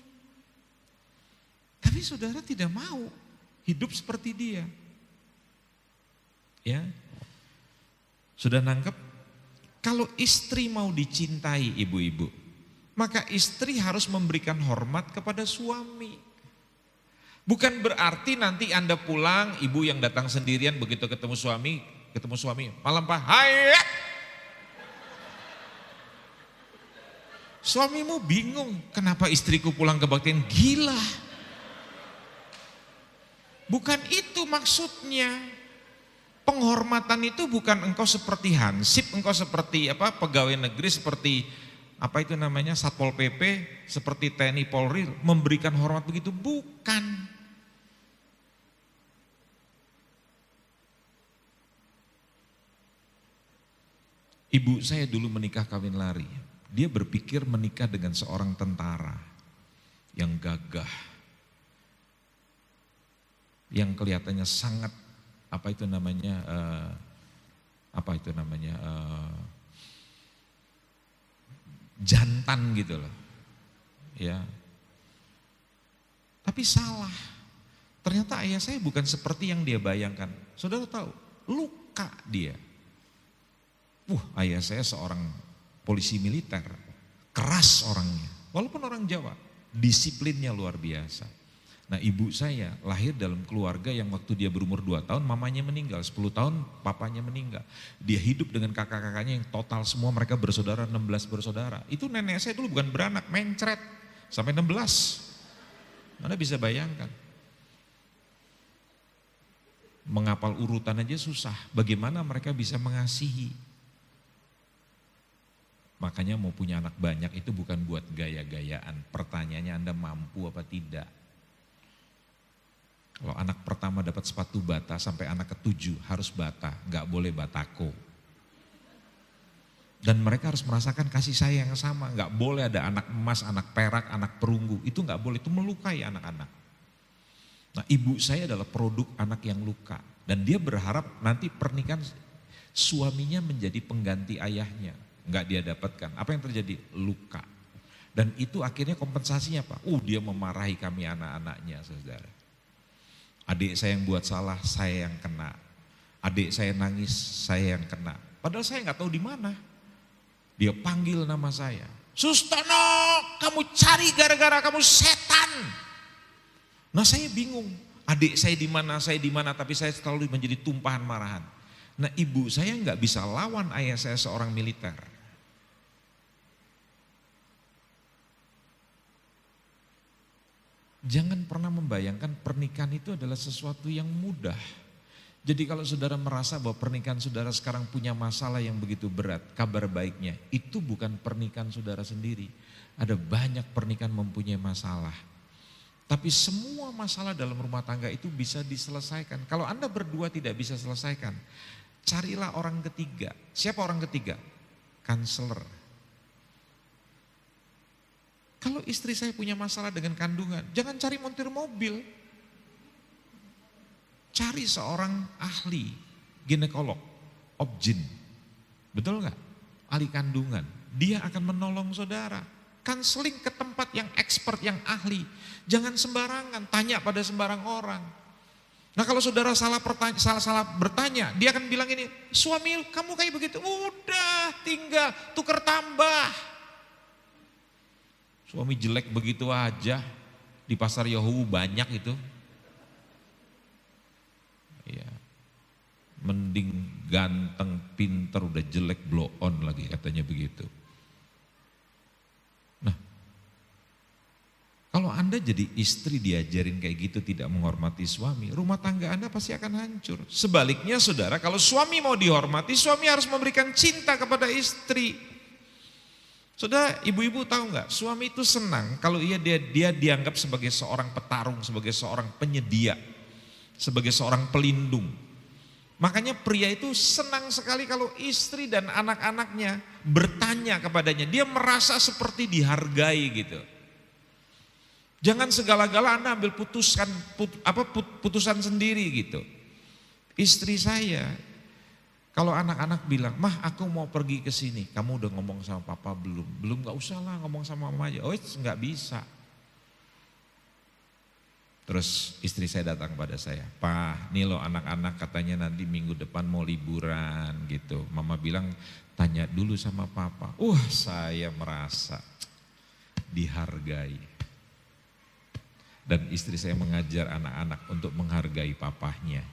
Tapi saudara tidak mau hidup seperti dia. Ya. Sudah nangkep? Kalau istri mau dicintai ibu-ibu, maka istri harus memberikan hormat kepada suami. Bukan berarti nanti Anda pulang, ibu yang datang sendirian begitu ketemu suami, malam Pak, hai. Suamimu bingung, kenapa istriku pulang kebaktian, gila. Bukan itu maksudnya. Penghormatan itu bukan engkau seperti hansip, engkau seperti pegawai negeri, seperti Satpol PP, seperti TNI Polri, memberikan hormat begitu, bukan. Ibu saya dulu menikah kawin lari. Dia berpikir menikah dengan seorang tentara yang gagah, yang kelihatannya sangat jantan gitu loh, ya. Tapi salah. Ternyata ayah saya bukan seperti yang dia bayangkan. Saudara tahu, luka dia. Ayah saya seorang polisi militer, keras orangnya. Walaupun orang Jawa, disiplinnya luar biasa. Nah, ibu saya lahir dalam keluarga yang waktu dia berumur 2 tahun mamanya meninggal, 10 tahun papanya meninggal. Dia hidup dengan kakak-kakaknya yang total semua mereka bersaudara, 16 bersaudara. Itu nenek saya dulu bukan beranak, mencret sampai 16. Anda bisa bayangkan. Menghafal urutan aja susah, bagaimana mereka bisa mengasihi. Makanya mau punya anak banyak itu bukan buat gaya-gayaan. Pertanyaannya Anda mampu apa tidak. Kalau anak pertama dapat sepatu bata sampai anak ke-7 harus bata, gak boleh batako. Dan mereka harus merasakan kasih sayang yang sama, gak boleh ada anak emas, anak perak, anak perunggu, itu gak boleh, itu melukai anak-anak. Nah, ibu saya adalah produk anak yang luka dan dia berharap nanti pernikahan suaminya menjadi pengganti ayahnya, gak dia dapatkan. Apa yang terjadi? Luka. Dan itu akhirnya kompensasinya apa? Dia memarahi kami anak-anaknya, saudara. Adik saya yang buat salah, saya yang kena. Adik saya nangis, saya yang kena. Padahal saya nggak tahu di mana. Dia panggil nama saya. Sustono, kamu cari gara-gara kamu setan. Nah saya bingung, adik saya di mana, tapi saya selalu menjadi tumpahan marahan. Nah ibu saya nggak bisa lawan ayah saya seorang militer. Jangan pernah membayangkan pernikahan itu adalah sesuatu yang mudah. Jadi kalau saudara merasa bahwa pernikahan saudara sekarang punya masalah yang begitu berat, kabar baiknya itu bukan pernikahan saudara sendiri. Ada banyak pernikahan mempunyai masalah. Tapi semua masalah dalam rumah tangga itu bisa diselesaikan. Kalau Anda berdua tidak bisa selesaikan, carilah orang ketiga. Siapa orang ketiga? Counselor. Kalau istri saya punya masalah dengan kandungan, jangan cari montir mobil. Cari seorang ahli, ginekolog, obgyn. Betul nggak? Ahli kandungan. Dia akan menolong saudara. Counseling ke tempat yang expert, yang ahli. Jangan sembarangan, tanya pada sembarang orang. Nah kalau saudara salah bertanya, dia akan bilang ini, suami kamu kayak begitu, udah tinggal tuker tambah. Suami jelek begitu aja, di pasar Yohu banyak itu. Ya, mending ganteng, pinter, udah jelek blow on lagi katanya begitu. Nah, kalau Anda jadi istri diajarin kayak gitu tidak menghormati suami, rumah tangga Anda pasti akan hancur. Sebaliknya saudara, kalau suami mau dihormati, suami harus memberikan cinta kepada istri. Saudara, ibu-ibu tahu nggak? Suami itu senang kalau dia dianggap sebagai seorang petarung, sebagai seorang penyedia, sebagai seorang pelindung. Makanya pria itu senang sekali kalau istri dan anak-anaknya bertanya kepadanya. Dia merasa seperti dihargai gitu. Jangan segala-gala Anda ambil putusan sendiri gitu. Istri saya, kalau anak-anak bilang, mah aku mau pergi ke sini, kamu udah ngomong sama papa belum? Belum, nggak usah lah ngomong sama mama aja. Oh nggak bisa. Terus istri saya datang pada saya, Pak, nih loh anak-anak katanya nanti minggu depan mau liburan gitu. Mama bilang tanya dulu sama papa. Saya merasa dihargai. Dan istri saya mengajar anak-anak untuk menghargai papahnya.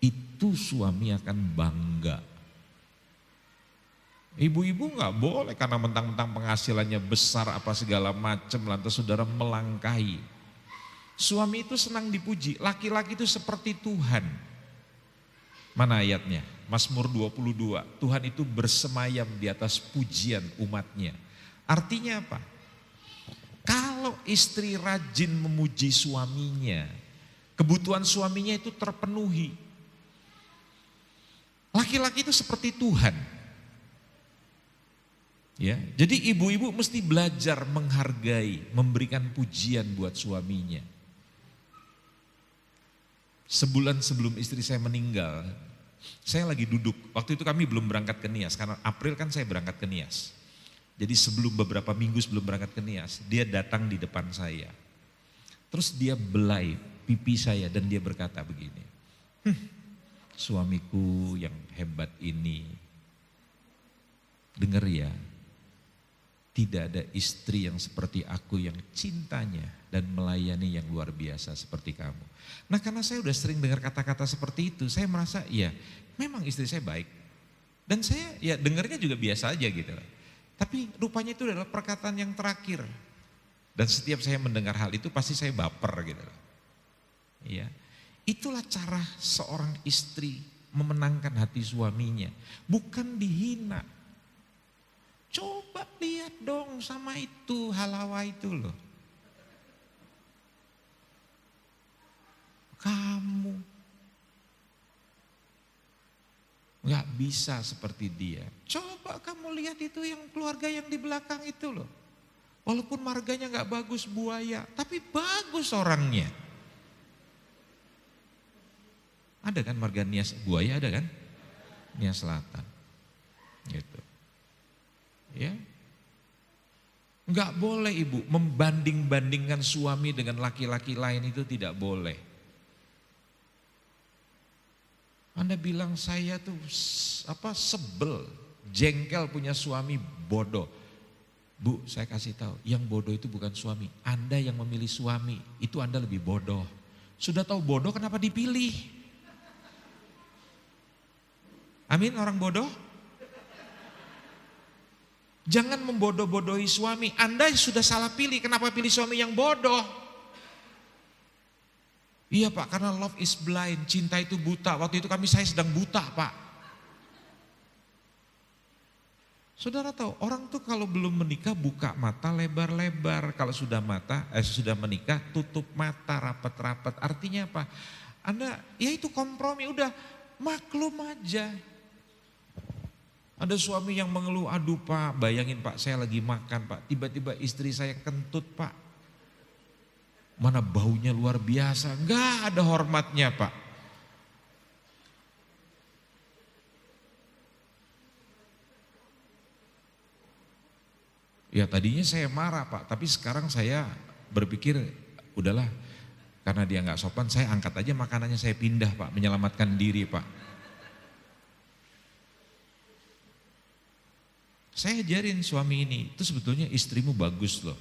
Itu suami akan bangga. Ibu-ibu gak boleh karena mentang-mentang penghasilannya besar apa segala macam lantas saudara melangkahi. Suami itu senang dipuji, laki-laki itu seperti Tuhan. Mana ayatnya? Mazmur 22, Tuhan itu bersemayam di atas pujian umatnya. Artinya apa? Kalau istri rajin memuji suaminya, kebutuhan suaminya itu terpenuhi. Laki-laki itu seperti Tuhan. Ya, jadi ibu-ibu mesti belajar menghargai, memberikan pujian buat suaminya. Sebulan sebelum istri saya meninggal, saya lagi duduk, waktu itu kami belum berangkat ke Nias, karena April kan saya berangkat ke Nias. Jadi beberapa minggu sebelum berangkat ke Nias, dia datang di depan saya. Terus dia belai pipi saya dan dia berkata begini, suamiku yang hebat ini, dengar ya, tidak ada istri yang seperti aku yang cintanya dan melayani yang luar biasa seperti kamu. Nah karena saya udah sering dengar kata-kata seperti itu, saya merasa ya memang istri saya baik. Dan saya ya dengarnya juga biasa aja gitu. Tapi rupanya itu adalah perkataan yang terakhir. Dan setiap saya mendengar hal itu pasti saya baper gitu. Ya, itulah cara seorang istri memenangkan hati suaminya. Bukan dihina. Coba lihat dong sama itu halawa itu loh. Kamu gak bisa seperti dia. Coba kamu lihat itu yang keluarga yang di belakang itu loh. Walaupun marganya gak bagus buaya, tapi bagus orangnya. Ada kan marga Nias buaya, ada kan? Nias Selatan. Gitu. Ya. Enggak boleh ibu membanding-bandingkan suami dengan laki-laki lain, itu tidak boleh. Anda bilang saya tuh sebel, jengkel punya suami bodoh. Bu, saya kasih tahu, yang bodoh itu bukan suami. Anda yang memilih suami, itu Anda lebih bodoh. Sudah tahu bodoh, kenapa dipilih? Amin, orang bodoh? Jangan membodoh-bodohi suami. Anda sudah salah pilih, kenapa pilih suami yang bodoh? Iya Pak, karena love is blind, cinta itu buta. Waktu itu saya sedang buta Pak. Saudara tahu, orang tuh kalau belum menikah buka mata lebar-lebar. Kalau sudah menikah tutup mata rapat-rapat. Artinya apa? Anda, ya itu kompromi, udah maklum aja. Ada suami yang mengeluh, aduh Pak, bayangin Pak, saya lagi makan Pak. Tiba-tiba istri saya kentut Pak. Mana baunya luar biasa, enggak ada hormatnya Pak. Ya tadinya saya marah Pak, tapi sekarang saya berpikir udahlah, karena dia nggak sopan, saya angkat aja makanannya, saya pindah Pak, menyelamatkan diri Pak. Saya ajarin suami ini, itu sebetulnya istrimu bagus loh,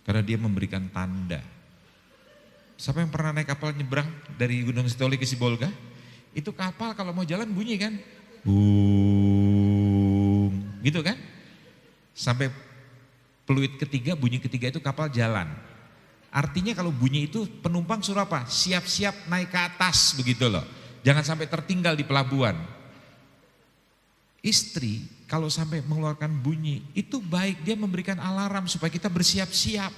karena dia memberikan tanda. Siapa yang pernah naik kapal nyebrang dari Gunung Sitoli ke Sibolga? Itu kapal kalau mau jalan bunyi kan? Bung, gitu kan? Sampai peluit ketiga, bunyi ketiga itu kapal jalan. Artinya kalau bunyi itu penumpang suruh apa? Siap-siap naik ke atas begitu loh. Jangan sampai tertinggal di pelabuhan. Istri kalau sampai mengeluarkan bunyi itu baik, dia memberikan alarm supaya kita bersiap-siap.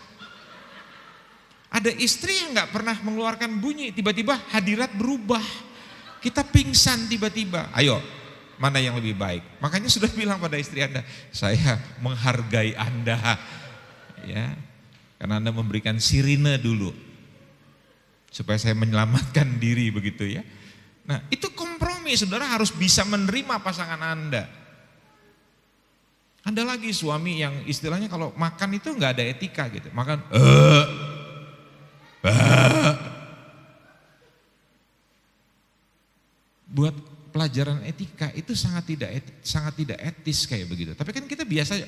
Ada istri yang gak pernah mengeluarkan bunyi, tiba-tiba hadirat berubah. Kita pingsan tiba-tiba. Ayo, mana yang lebih baik? Makanya sudah bilang pada istri Anda, saya menghargai Anda, ya, karena Anda memberikan sirine dulu, supaya saya menyelamatkan diri begitu ya. Nah itu kompromi, saudara harus bisa menerima pasangan Anda. Ada lagi suami yang istilahnya kalau makan itu nggak ada etika gitu, makan buat pelajaran etika itu sangat tidak etis kayak begitu. Tapi kan kita biasa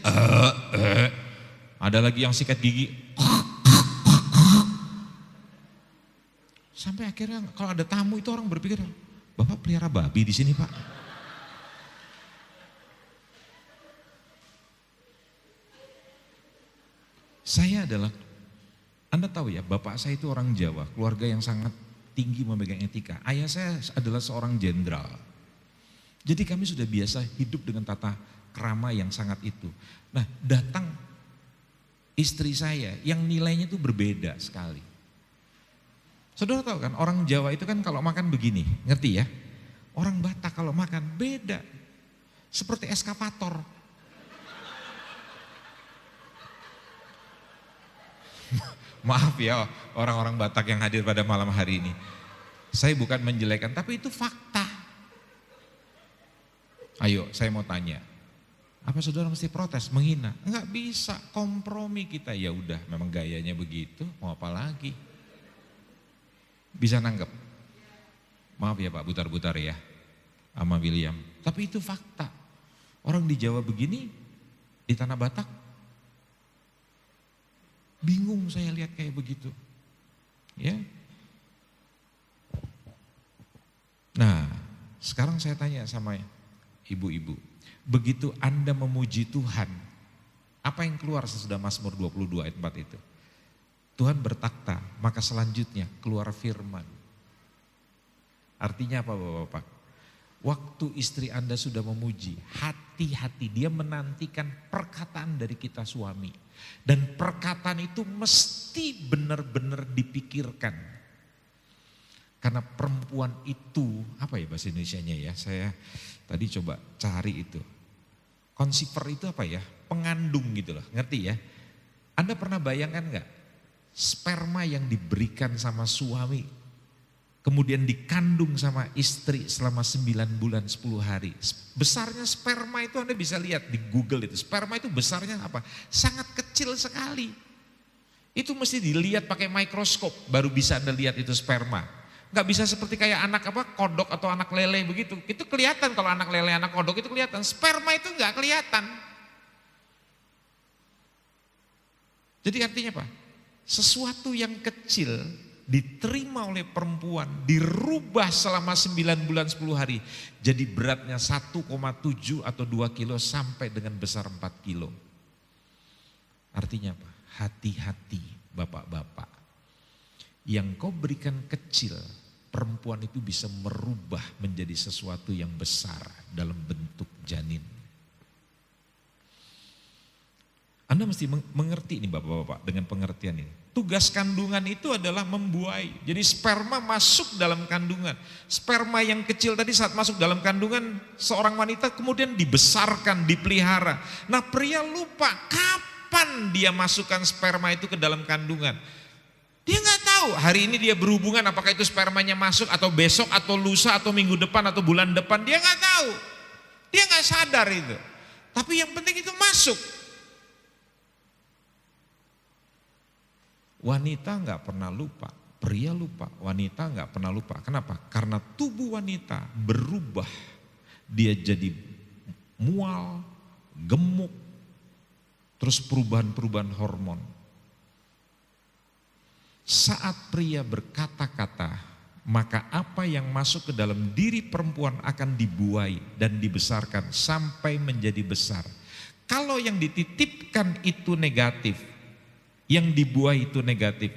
ada lagi yang sikat gigi. Sampai akhirnya kalau ada tamu itu orang berpikir, Bapak pelihara babi di sini, Pak. Saya adalah, Anda tahu ya, bapak saya itu orang Jawa, keluarga yang sangat tinggi memegang etika. Ayah saya adalah seorang jenderal. Jadi kami sudah biasa hidup dengan tata krama yang sangat itu. Nah, datang istri saya yang nilainya itu berbeda sekali. Saudara tahu kan, orang Jawa itu kan kalau makan begini, ngerti ya? Orang Batak kalau makan beda. Seperti eskavator. Maaf ya orang-orang Batak yang hadir pada malam hari ini. Saya bukan menjelekan, tapi itu fakta. Ayo, saya mau tanya. Apa saudara mesti protes, menghina? Enggak bisa, kompromi kita. Ya udah, memang gayanya begitu, mau apa lagi? Bisa nanggep? Maaf ya Pak, butar-butar ya, sama William. Tapi itu fakta. Orang di Jawa begini, di tanah Batak, bingung saya lihat kayak begitu. Ya. Nah, sekarang saya tanya sama ibu-ibu, begitu Anda memuji Tuhan, apa yang keluar sesudah Mazmur 22 ayat 4 itu? Tuhan bertakhta, maka selanjutnya keluar firman. Artinya apa Bapak-Bapak? Waktu istri Anda sudah memuji, hati-hati dia menantikan perkataan dari kita suami. Dan perkataan itu mesti benar-benar dipikirkan. Karena perempuan itu, apa ya bahasa Indonesianya ya, saya tadi coba cari itu. Conceiver itu apa ya? Pengandung gitu loh, ngerti ya? Anda pernah bayangkan gak? Sperma yang diberikan sama suami, kemudian dikandung sama istri selama 9 bulan 10 hari. Besarnya sperma itu Anda bisa lihat di Google itu. Sperma itu besarnya apa? Sangat kecil sekali. Itu mesti dilihat pakai mikroskop baru bisa Anda lihat itu sperma. Gak bisa seperti kayak anak kodok atau anak lele begitu. Itu kelihatan kalau anak lele, anak kodok itu kelihatan. Sperma itu gak kelihatan. Jadi artinya apa? Sesuatu yang kecil diterima oleh perempuan, dirubah selama 9 bulan 10 hari. Jadi beratnya 1,7 atau 2 kilo sampai dengan besar 4 kilo. Artinya apa? Hati-hati bapak-bapak. Yang kau berikan kecil, perempuan itu bisa merubah menjadi sesuatu yang besar dalam bentuk janin. Anda mesti mengerti ini bapak-bapak dengan pengertian ini. Tugas kandungan itu adalah membuai. Jadi sperma masuk dalam kandungan. Sperma yang kecil tadi saat masuk dalam kandungan seorang wanita kemudian dibesarkan, dipelihara. Nah pria lupa kapan dia masukkan sperma itu ke dalam kandungan. Dia nggak tahu hari ini dia berhubungan apakah itu spermanya masuk atau besok atau lusa atau minggu depan atau bulan depan. Dia nggak tahu. Dia nggak sadar itu. Tapi yang penting itu masuk. Wanita nggak pernah lupa, pria lupa, wanita nggak pernah lupa. Kenapa? Karena tubuh wanita berubah, dia jadi mual, gemuk, terus perubahan-perubahan hormon. Saat pria berkata-kata, maka apa yang masuk ke dalam diri perempuan akan dibuai dan dibesarkan sampai menjadi besar. Kalau yang dititipkan itu negatif, yang dibuai itu negatif.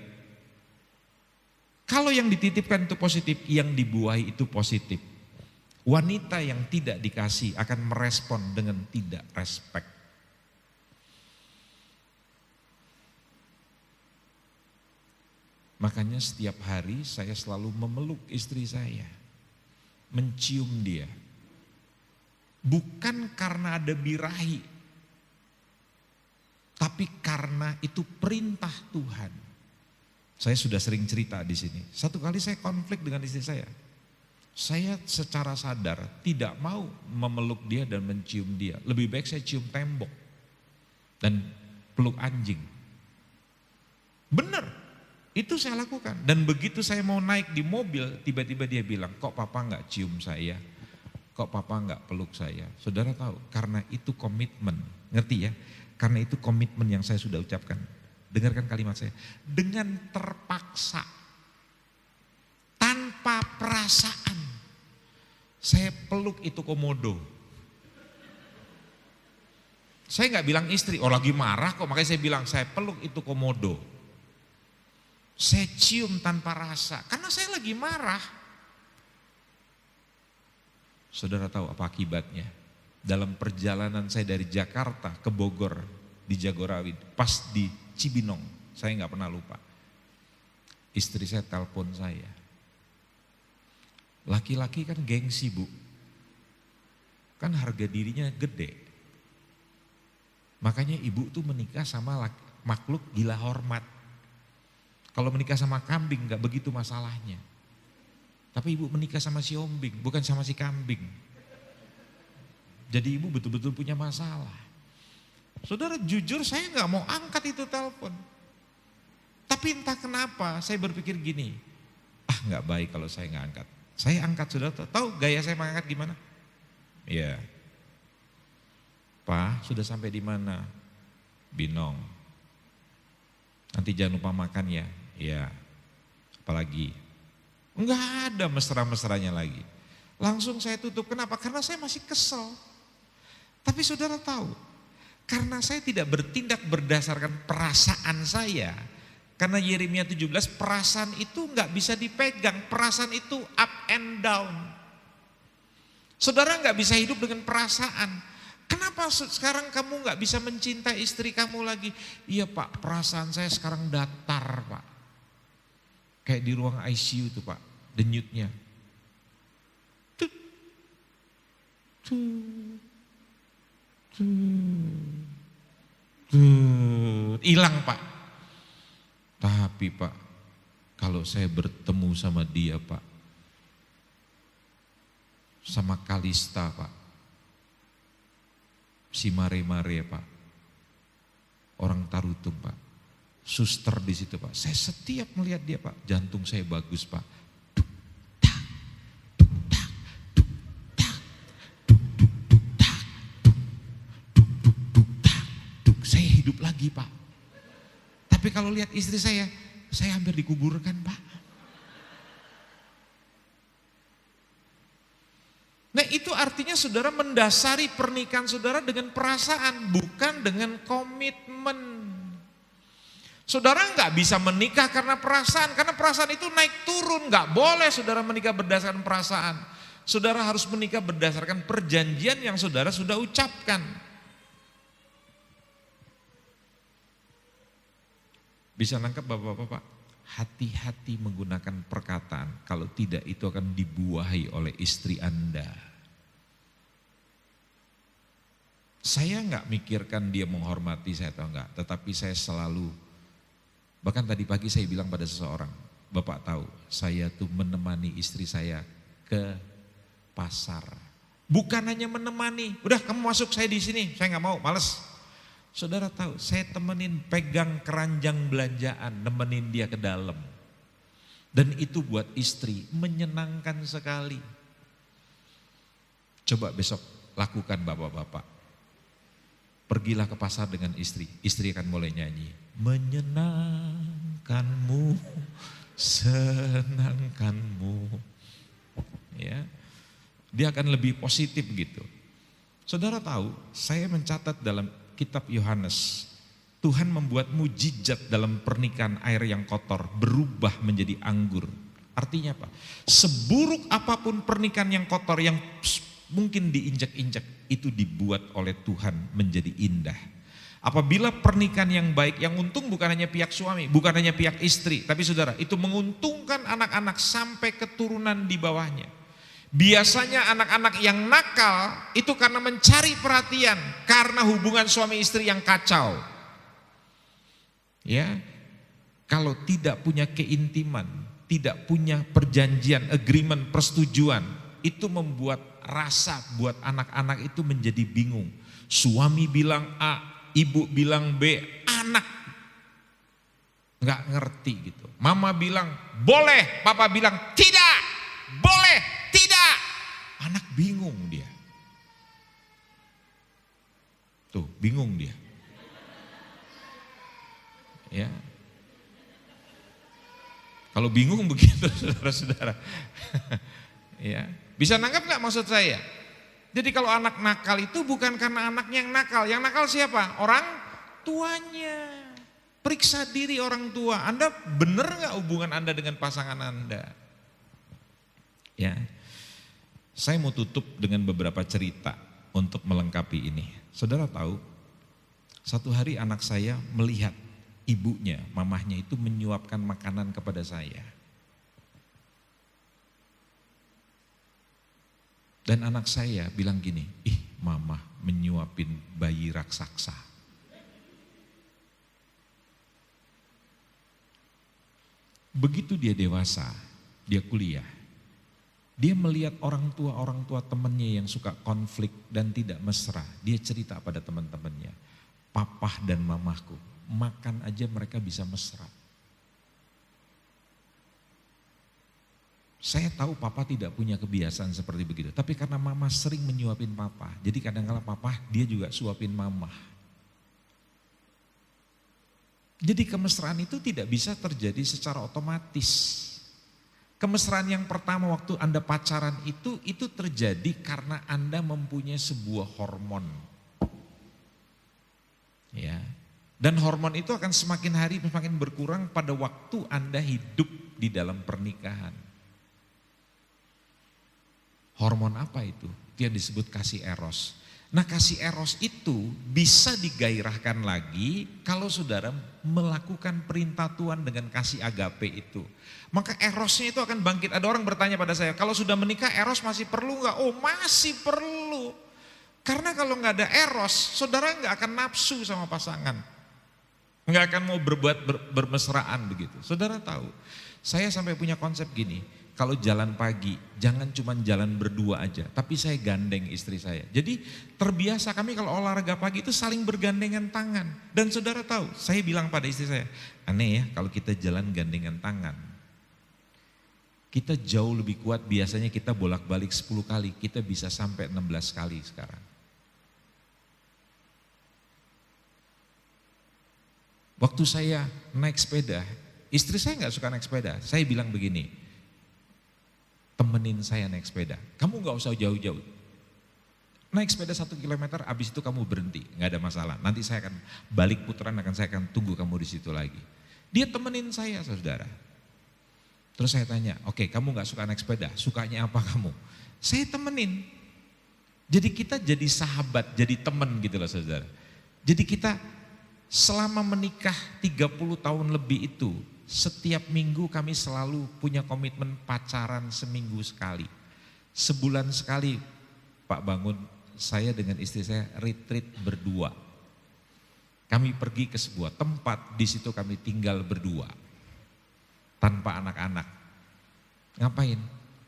Kalau yang dititipkan itu positif, yang dibuai itu positif. Wanita yang tidak dikasih akan merespon dengan tidak respect. Makanya setiap hari saya selalu memeluk istri saya, mencium dia. Bukan karena ada birahi, tapi karena itu perintah Tuhan. Saya sudah sering cerita di sini. Satu kali saya konflik dengan istri saya. Saya secara sadar tidak mau memeluk dia dan mencium dia. Lebih baik saya cium tembok dan peluk anjing. Benar, itu saya lakukan. Dan begitu saya mau naik di mobil, tiba-tiba dia bilang, kok papa nggak cium saya? Kok papa nggak peluk saya? Saudara tahu, karena itu komitmen. Ngerti ya? Karena itu komitmen yang saya sudah ucapkan. Dengarkan kalimat saya. Dengan terpaksa, tanpa perasaan, saya peluk itu komodo. Saya nggak bilang istri, oh lagi marah kok, makanya saya bilang saya peluk itu komodo. Saya cium tanpa rasa, karena saya lagi marah. Saudara tahu apa akibatnya? Dalam perjalanan saya dari Jakarta ke Bogor di Jagorawi, pas di Cibinong, saya nggak pernah lupa. Istri saya telepon saya. Laki-laki kan gengsi bu, kan harga dirinya gede. Makanya ibu tuh menikah sama makhluk gila hormat. Kalau menikah sama kambing nggak begitu masalahnya. Tapi ibu menikah sama si ombing, bukan sama si kambing. Jadi ibu betul-betul punya masalah. Saudara jujur saya nggak mau angkat itu telepon. Tapi entah kenapa saya berpikir gini, nggak baik kalau saya nggak angkat. Saya angkat, saudara tahu gaya saya mengangkat gimana? Iya. Pak sudah sampai di mana? Binong. Nanti jangan lupa makan ya. Iya. Apalagi? Enggak ada mesra-mesranya lagi. Langsung saya tutup. Kenapa? Karena saya masih kesel. Tapi saudara tahu, karena saya tidak bertindak berdasarkan perasaan saya. Karena Yeremia 17, perasaan itu enggak bisa dipegang. Perasaan itu up and down. Saudara enggak bisa hidup dengan perasaan. Kenapa sekarang kamu enggak bisa mencintai istri kamu lagi? Iya Pak, perasaan saya sekarang datar Pak. Kayak di ruang ICU itu Pak, denyutnya. Hilang Pak. Tapi Pak, kalau saya bertemu sama dia Pak, sama Kalista Pak, si Mare-Mare Pak, orang Tarutung Pak, suster di situ Pak, saya setiap melihat dia Pak, jantung saya bagus Pak. Saya hidup lagi Pak. Tapi kalau lihat istri saya hampir dikuburkan, Pak. Nah itu artinya saudara mendasari pernikahan saudara dengan perasaan, bukan dengan komitmen. Saudara nggak bisa menikah karena perasaan itu naik turun, nggak boleh saudara menikah berdasarkan perasaan. Saudara harus menikah berdasarkan perjanjian yang saudara sudah ucapkan. Bisa nangkep Bapak-bapak? Hati-hati menggunakan perkataan, kalau tidak itu akan dibuahi oleh istri Anda. Saya nggak mikirkan dia menghormati saya atau enggak, tetapi saya selalu, bahkan tadi pagi saya bilang pada seseorang, Bapak tahu saya tuh menemani istri saya ke pasar. Bukan hanya menemani, udah kamu masuk saya di sini, saya nggak mau, males. Saudara tahu, saya temenin pegang keranjang belanjaan, nemenin dia ke dalam. Dan itu buat istri menyenangkan sekali. Coba besok lakukan bapak-bapak. Pergilah ke pasar dengan istri akan mulai nyanyi. Menyenangkanmu, senangkanmu. Ya, dia akan lebih positif gitu. Saudara tahu, saya mencatat dalam Kitab Yohanes, Tuhan membuat mujizat dalam pernikahan air yang kotor berubah menjadi anggur. Artinya apa? Seburuk apapun pernikahan yang kotor yang mungkin diinjak-injak, itu dibuat oleh Tuhan menjadi indah. Apabila pernikahan yang baik, yang untung bukan hanya pihak suami, bukan hanya pihak istri, tapi saudara, itu menguntungkan anak-anak sampai keturunan di bawahnya. Biasanya anak-anak yang nakal itu karena mencari perhatian, karena hubungan suami istri yang kacau. Ya, kalau tidak punya keintiman, tidak punya perjanjian, agreement, persetujuan, itu membuat rasa buat anak-anak itu menjadi bingung. Suami bilang A, ibu bilang B, anak nggak ngerti gitu. Mama bilang boleh, papa bilang tidak, boleh. Tidak, anak bingung dia. Tuh, bingung dia. Ya. Kalau bingung begitu saudara-saudara. Ya. Bisa nangkap nggak maksud saya? Jadi kalau anak nakal itu bukan karena anaknya yang nakal. Yang nakal siapa? Orang tuanya. Periksa diri orang tua. Anda benar nggak hubungan Anda dengan pasangan Anda? Ya. Saya mau tutup dengan beberapa cerita untuk melengkapi ini. Saudara tahu, satu hari anak saya melihat ibunya, mamahnya itu menyuapkan makanan kepada saya. Dan anak saya bilang gini, ih mama menyuapin bayi raksasa. Begitu dia dewasa, dia kuliah. Dia melihat orang tua temannya yang suka konflik dan tidak mesra. Dia cerita pada teman-temannya, papah dan mamahku, makan aja mereka bisa mesra. Saya tahu papa tidak punya kebiasaan seperti begitu. Tapi karena mama sering menyuapin papa, jadi kadang-kala papa dia juga suapin mama. Jadi kemesraan itu tidak bisa terjadi secara otomatis. Kemesraan yang pertama waktu Anda pacaran itu terjadi karena Anda mempunyai sebuah hormon. Ya. Dan hormon itu akan semakin hari semakin berkurang pada waktu Anda hidup di dalam pernikahan. Hormon apa itu? Itu yang disebut kasih eros. Nah kasih eros itu bisa digairahkan lagi kalau saudara melakukan perintah Tuhan dengan kasih agape itu. Maka erosnya itu akan bangkit. Ada orang bertanya pada saya, kalau sudah menikah eros masih perlu gak? Oh masih perlu. Karena kalau gak ada eros, saudara gak akan nafsu sama pasangan. Gak akan mau berbuat bermesraan begitu. Saudara tahu, saya sampai punya konsep gini. Kalau jalan pagi, jangan cuma jalan berdua aja, tapi saya gandeng istri saya. Jadi terbiasa kami kalau olahraga pagi itu saling bergandengan tangan. Dan saudara tahu, saya bilang pada istri saya, aneh ya kalau kita jalan gandengan tangan. Kita jauh lebih kuat, biasanya kita bolak-balik 10 kali, kita bisa sampai 16 kali sekarang. Waktu saya naik sepeda, istri saya nggak suka naik sepeda. Saya bilang begini, temenin saya naik sepeda. Kamu nggak usah jauh-jauh. Naik sepeda 1 kilometer, abis itu kamu berhenti, nggak ada masalah. Nanti saya akan balik putaran, saya akan tunggu kamu di situ lagi. Dia temenin saya, saudara. Terus saya tanya, oke, kamu nggak suka naik sepeda, sukanya apa kamu? Saya temenin. Jadi kita jadi sahabat, jadi teman gitu loh saudara. Jadi kita selama menikah 30 tahun lebih itu, setiap minggu kami selalu punya komitmen pacaran seminggu sekali. Sebulan sekali Pak Bangun, saya dengan istri saya retreat berdua. Kami pergi ke sebuah tempat, di situ kami tinggal berdua. Tanpa anak-anak. Ngapain?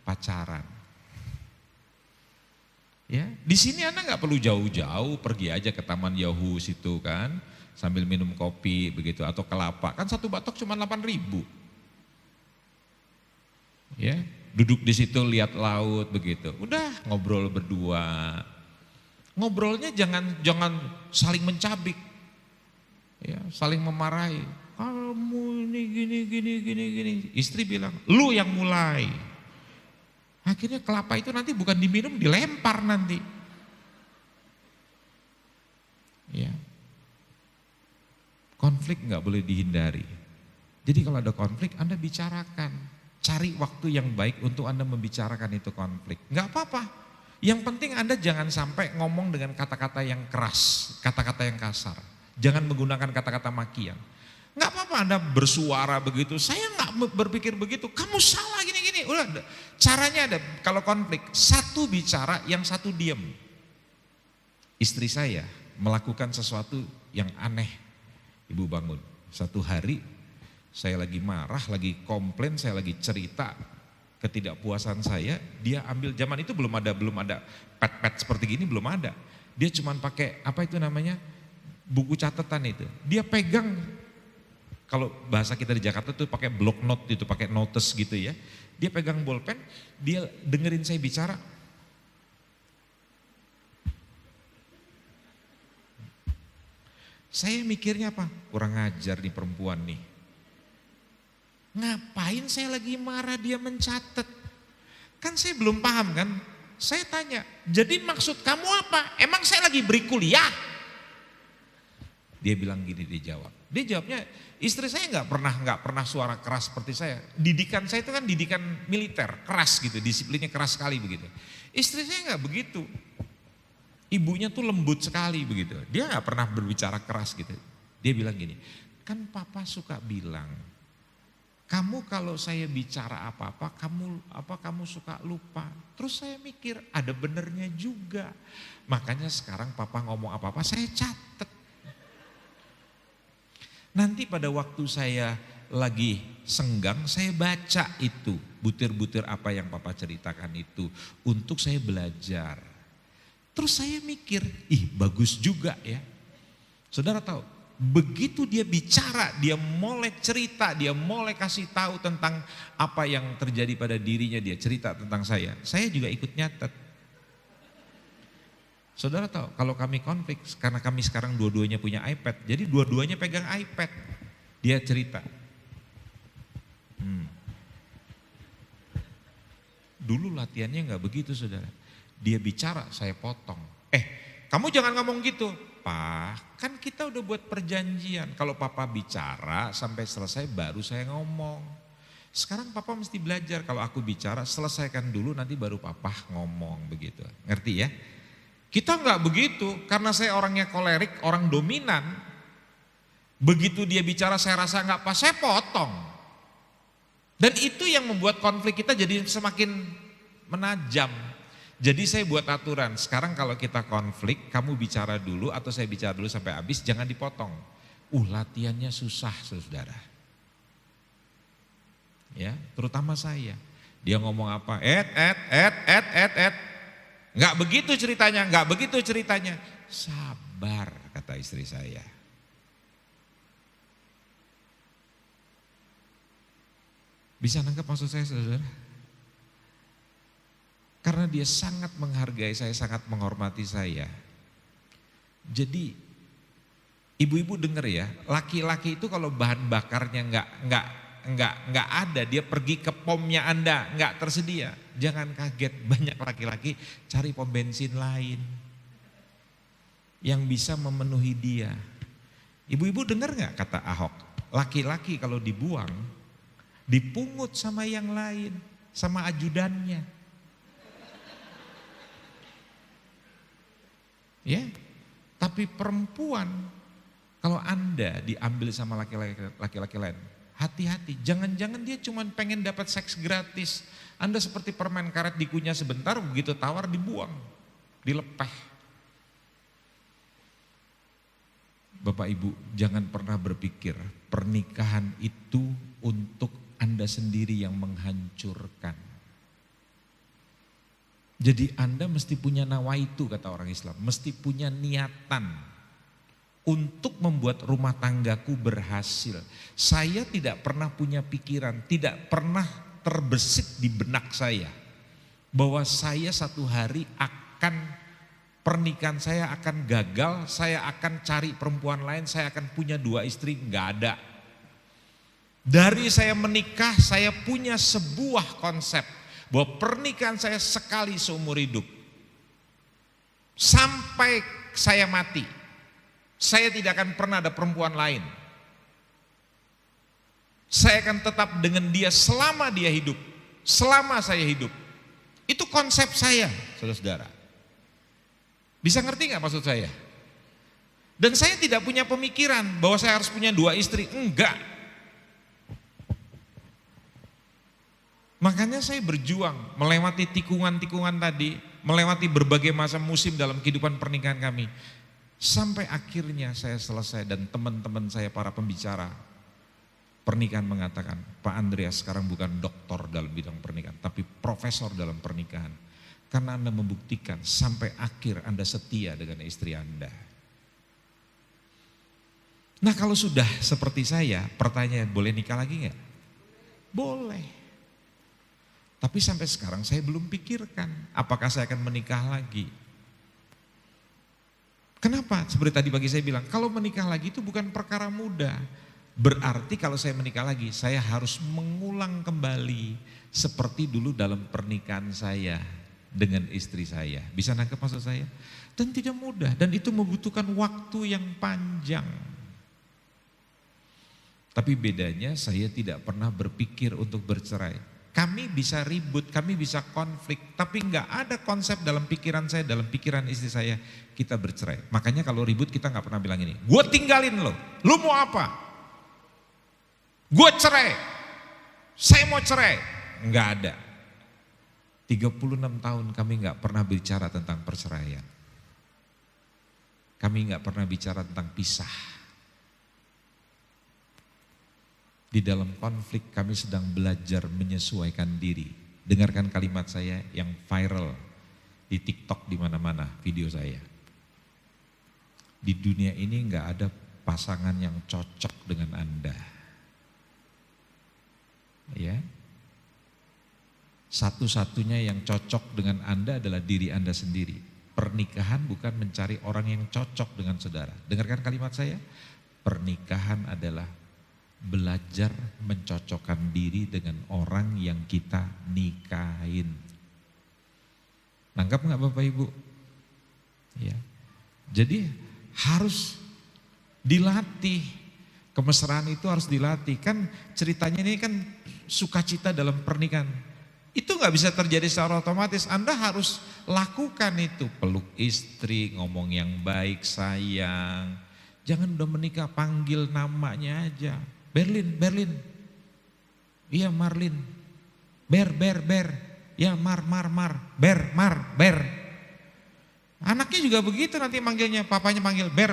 Pacaran. Ya, di sini Anda nggak perlu jauh-jauh, pergi aja ke Taman Yahu situ kan, sambil minum kopi begitu atau kelapa. Kan satu batok cuma 8.000. Ya, duduk di situ lihat laut begitu. Udah ngobrol berdua. Ngobrolnya jangan saling mencabik. Ya, saling memarahi. Kamu ini gini. Istri bilang, lu yang mulai. Akhirnya kelapa itu nanti bukan diminum, dilempar nanti. Ya. Konflik nggak boleh dihindari. Jadi kalau ada konflik, Anda bicarakan. Cari waktu yang baik untuk Anda membicarakan itu konflik. Nggak apa-apa. Yang penting Anda jangan sampai ngomong dengan kata-kata yang keras, kata-kata yang kasar. Jangan menggunakan kata-kata makian. Nggak apa-apa Anda bersuara begitu, saya nggak berpikir begitu, kamu salah gini-gini. Udah, caranya ada, kalau konflik, satu bicara, yang satu diam. Istri saya melakukan sesuatu yang aneh, Ibu Bangun. Satu hari saya lagi marah, lagi komplain, saya lagi cerita ketidakpuasan saya, dia ambil, zaman itu belum ada pet-pet seperti gini, belum ada. Dia cuman pakai, apa itu namanya, buku catatan itu. Dia pegang, kalau bahasa kita di Jakarta tuh pakai block note itu, pakai notes gitu ya. Dia pegang bolpen, dia dengerin saya bicara. Saya mikirnya apa? Kurang ajar nih perempuan nih. Ngapain saya lagi marah dia mencatat? Kan saya belum paham kan? Saya tanya, jadi maksud kamu apa? Emang saya lagi beri kuliah? Dia bilang gini, dia jawabnya, istri saya nggak pernah suara keras seperti saya. Didikan saya itu kan didikan militer, keras gitu, disiplinnya keras sekali begitu. Istri saya nggak begitu. Ibunya tuh lembut sekali begitu. Dia nggak pernah berbicara keras gitu. Dia bilang gini, kan papa suka bilang, kamu kalau saya bicara apa-apa, kamu suka lupa. Terus saya mikir, ada benernya juga. Makanya sekarang papa ngomong apa-apa, saya catat. Nanti pada waktu saya lagi senggang, saya baca itu, butir-butir apa yang papa ceritakan itu, untuk saya belajar. Terus saya mikir, bagus juga ya. Saudara tahu, begitu dia bicara, dia mulai cerita, dia mulai kasih tahu tentang apa yang terjadi pada dirinya, dia cerita tentang saya juga ikut nyatet. Saudara tahu, kalau kami konflik, karena kami sekarang dua-duanya punya iPad, jadi dua-duanya pegang iPad, dia cerita. Dulu latihannya nggak begitu saudara, dia bicara saya potong. Kamu jangan ngomong gitu. Pak, kan kita udah buat perjanjian, kalau papa bicara sampai selesai baru saya ngomong. Sekarang papa mesti belajar, kalau aku bicara selesaikan dulu nanti baru papa ngomong begitu. Ngerti ya? Kita nggak begitu, karena saya orangnya kolerik, orang dominan. Begitu dia bicara saya rasa nggak pas, saya potong. Dan itu yang membuat konflik kita jadi semakin menajam. Jadi saya buat aturan, sekarang kalau kita konflik, kamu bicara dulu atau saya bicara dulu sampai habis, jangan dipotong. Latihannya susah saudara. Ya, terutama saya. Dia ngomong apa? Nggak begitu ceritanya. Sabar, kata istri saya. Bisa nangkep maksud saya saudara? Karena dia sangat menghargai saya, sangat menghormati saya. Jadi Ibu-ibu denger ya, laki-laki itu kalau bahan bakarnya nggak ada, dia pergi ke pomnya Anda nggak tersedia. Jangan kaget, banyak laki-laki cari pom bensin lain yang bisa memenuhi dia. Ibu-ibu dengar nggak kata Ahok? Laki-laki kalau dibuang, dipungut sama yang lain, sama ajudannya. Ya, tapi perempuan kalau Anda diambil sama laki-laki lain, hati-hati, jangan-jangan dia cuma pengen dapat seks gratis. Anda seperti permen karet dikunyah sebentar, begitu tawar dibuang, dilepeh. Bapak Ibu, jangan pernah berpikir pernikahan itu untuk Anda sendiri yang menghancurkan. Jadi Anda mesti punya nawaitu, kata orang Islam, mesti punya niatan untuk membuat rumah tanggaku berhasil. Saya tidak pernah punya pikiran, tidak pernah terbesit di benak saya bahwa saya satu hari pernikahan saya akan gagal, saya akan cari perempuan lain, saya akan punya 2 istri, enggak ada. Dari saya menikah, saya punya sebuah konsep bahwa pernikahan saya sekali seumur hidup. Sampai saya mati, saya tidak akan pernah ada perempuan lain. Saya akan tetap dengan dia selama dia hidup, selama saya hidup. Itu konsep saya, saudara-saudara. Bisa ngerti gak maksud saya? Dan saya tidak punya pemikiran bahwa saya harus punya 2 istri, enggak. Makanya saya berjuang melewati tikungan-tikungan tadi, melewati berbagai macam musim dalam kehidupan pernikahan kami. Sampai akhirnya saya selesai dan teman-teman saya para pembicara pernikahan mengatakan, Pak Andreas sekarang bukan doktor dalam bidang pernikahan, tapi profesor dalam pernikahan. Karena Anda membuktikan sampai akhir Anda setia dengan istri Anda. Nah kalau sudah seperti saya, pertanyaan boleh nikah lagi gak? Boleh. Tapi sampai sekarang saya belum pikirkan apakah saya akan menikah lagi. Kenapa? Seperti tadi pagi saya bilang, kalau menikah lagi itu bukan perkara mudah. Berarti kalau saya menikah lagi, saya harus mengulang kembali seperti dulu dalam pernikahan saya dengan istri saya. Bisa nangkep maksud saya? Dan tidak mudah, dan itu membutuhkan waktu yang panjang. Tapi bedanya saya tidak pernah berpikir untuk bercerai. Kami bisa ribut, kami bisa konflik, tapi enggak ada konsep dalam pikiran saya, dalam pikiran istri saya, kita bercerai. Makanya kalau ribut kita enggak pernah bilang ini, gue tinggalin lo mau apa? Gue cerai, saya mau cerai. Enggak ada. 36 tahun kami enggak pernah bicara tentang perceraian. Kami enggak pernah bicara tentang pisah. Di dalam konflik kami sedang belajar menyesuaikan diri. Dengarkan kalimat saya yang viral di TikTok di mana-mana video saya. Di dunia ini enggak ada pasangan yang cocok dengan Anda. Ya. Satu-satunya yang cocok dengan Anda adalah diri Anda sendiri. Pernikahan bukan mencari orang yang cocok dengan saudara. Dengarkan kalimat saya. Pernikahan adalah belajar mencocokkan diri dengan orang yang kita nikahin. Nangkap nggak Bapak Ibu? Ya. Jadi harus dilatih. Kemesraan itu harus dilatih. Kan ceritanya ini kan sukacita dalam pernikahan. Itu nggak bisa terjadi secara otomatis. Anda harus lakukan itu. Peluk istri, ngomong yang baik, sayang. Jangan udah menikah panggil namanya aja. Berlin. Iya Marlin. Ber. Ya Mar. Ber. Anaknya juga begitu nanti manggilnya, papanya panggil ber.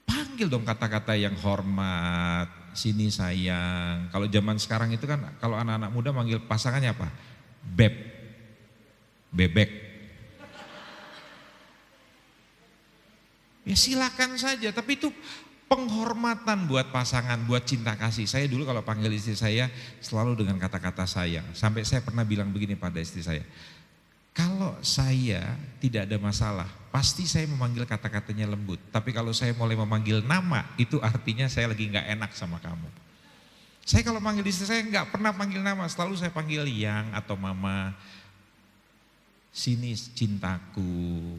Panggil dong kata-kata yang hormat, sini sayang. Kalau zaman sekarang itu kan kalau anak-anak muda manggil pasangannya apa? Bebek. Ya silakan saja, tapi itu penghormatan buat pasangan, buat cinta kasih. Saya dulu kalau panggil istri saya selalu dengan kata-kata sayang. Sampai saya pernah bilang begini pada istri saya, Kalau saya tidak ada masalah, pasti saya memanggil kata-katanya lembut. Tapi kalau saya mulai memanggil nama, itu artinya saya lagi gak enak sama kamu. Saya kalau manggil istri saya gak pernah panggil nama, selalu saya panggil yang atau mama. Sini cintaku.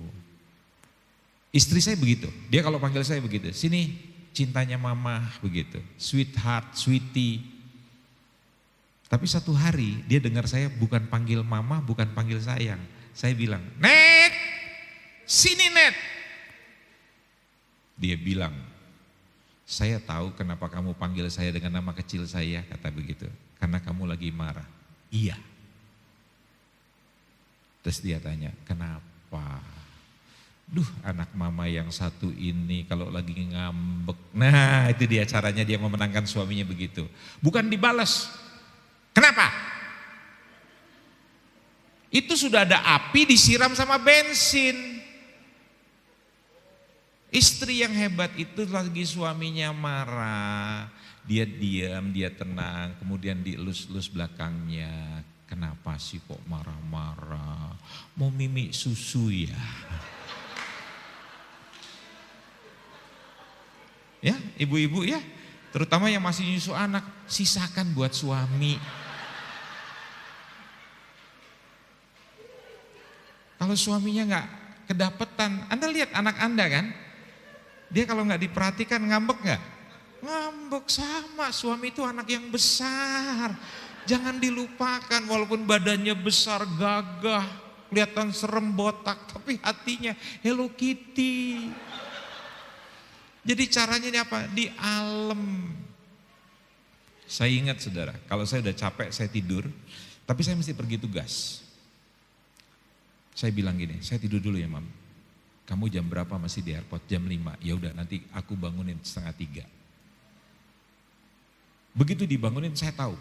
Istri saya begitu, dia kalau panggil saya begitu. Sini cintanya mama, begitu. Sweetheart, sweetie. Tapi satu hari dia dengar saya bukan panggil mama, bukan panggil sayang. Saya bilang, Net, sini Net. Dia bilang, saya tahu kenapa kamu panggil saya dengan nama kecil saya, kata begitu. Karena kamu lagi marah. Iya. Terus dia tanya, kenapa? Duh, anak mama yang satu ini kalau lagi ngambek. Nah, itu dia caranya dia memenangkan suaminya begitu. Bukan dibalas. Kenapa? Itu sudah ada api disiram sama bensin. Istri yang hebat itu lagi suaminya marah. Dia diam, dia tenang, kemudian dielus-elus belakangnya. Kenapa sih kok marah-marah? Mau mimi susu ya? Ya, ibu-ibu ya, terutama yang masih nyusu anak, sisakan buat suami. Kalau suaminya nggak kedapetan, Anda lihat anak Anda kan, dia kalau nggak diperhatikan ngambek nggak? Ngambek sama, suami itu anak yang besar. Jangan dilupakan walaupun badannya besar, gagah, kelihatan serem botak, tapi hatinya Hello Kitty. Jadi caranya ini apa? Di alam. Saya ingat saudara, kalau saya udah capek saya tidur, tapi saya mesti pergi tugas. Saya bilang gini, saya tidur dulu ya mam. Kamu jam berapa masih di airport? Jam 5. Ya udah nanti aku bangunin 2:30. Begitu dibangunin saya tahu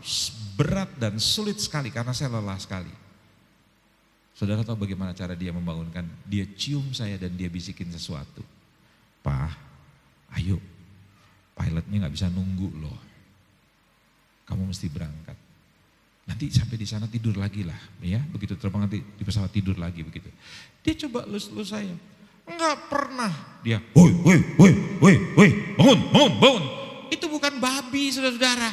berat dan sulit sekali karena saya lelah sekali. Saudara tahu bagaimana cara dia membangunkan? Dia cium saya dan dia bisikin sesuatu. Pak, ayo, pilotnya gak bisa nunggu loh. Kamu mesti berangkat. Nanti sampai di sana tidur lagi lah, ya. Begitu terbang nanti di pesawat tidur lagi begitu. Dia coba elus-elus saya. Enggak pernah. Dia, woi, bangun. Itu bukan babi, saudara-saudara.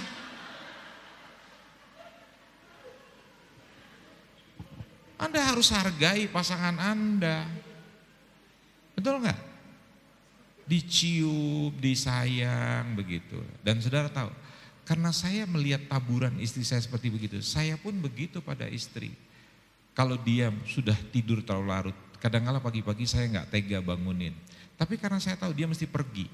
Anda harus hargai pasangan Anda. Betul enggak? Dicium, disayang begitu. Dan saudara tahu, karena saya melihat taburan istri saya seperti begitu, saya pun begitu pada istri. Kalau dia sudah tidur terlalu larut, kadang-kala pagi-pagi saya nggak tega bangunin. Tapi karena saya tahu dia mesti pergi.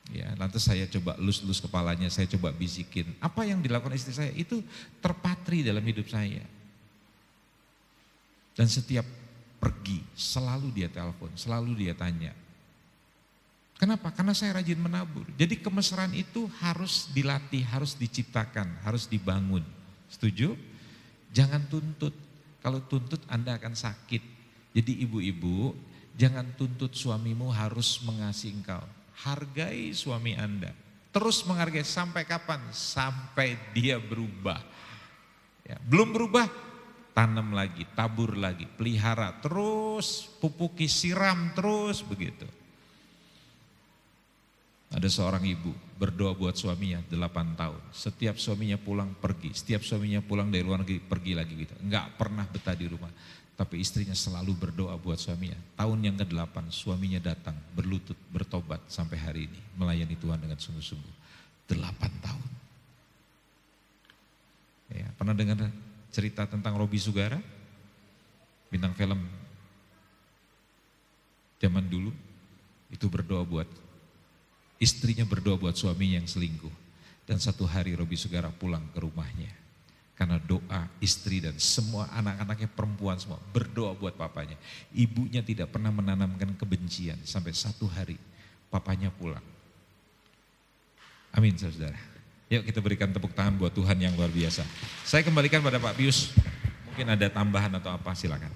Ya, lantas saya coba elus-elus kepalanya, saya coba bisikin. Apa yang dilakukan istri saya itu terpatri dalam hidup saya. Dan setiap pergi, selalu dia telepon, selalu dia tanya. Kenapa? Karena saya rajin menabur. Jadi kemesraan itu harus dilatih, harus diciptakan, harus dibangun. Setuju? Jangan tuntut. Kalau tuntut Anda akan sakit. Jadi ibu-ibu, jangan tuntut suamimu harus mengasihi engkau. Hargai suami Anda. Terus menghargai sampai kapan? Sampai dia berubah. Ya, belum berubah, tanam lagi, tabur lagi, pelihara terus, pupuki, siram terus begitu. Ada seorang ibu berdoa buat suaminya 8 tahun. Setiap suaminya pulang pergi, setiap suaminya pulang dari luar negeri pergi lagi gitu. Enggak pernah betah di rumah. Tapi istrinya selalu berdoa buat suaminya. Tahun yang ke-8 suaminya datang berlutut bertobat sampai hari ini. Melayani Tuhan dengan sungguh-sungguh. 8 tahun. Ya, pernah dengar cerita tentang Robby Sugara? Bintang film zaman dulu. Itu berdoa buat istrinya, berdoa buat suaminya yang selingkuh. Dan satu hari Robby Sugara pulang ke rumahnya. Karena doa istri dan semua anak-anaknya perempuan semua berdoa buat papanya. Ibunya tidak pernah menanamkan kebencian sampai satu hari papanya pulang. Amin saudara. Yuk kita berikan tepuk tangan buat Tuhan yang luar biasa. Saya kembalikan pada Pak Pius. Mungkin ada tambahan atau apa, silakan.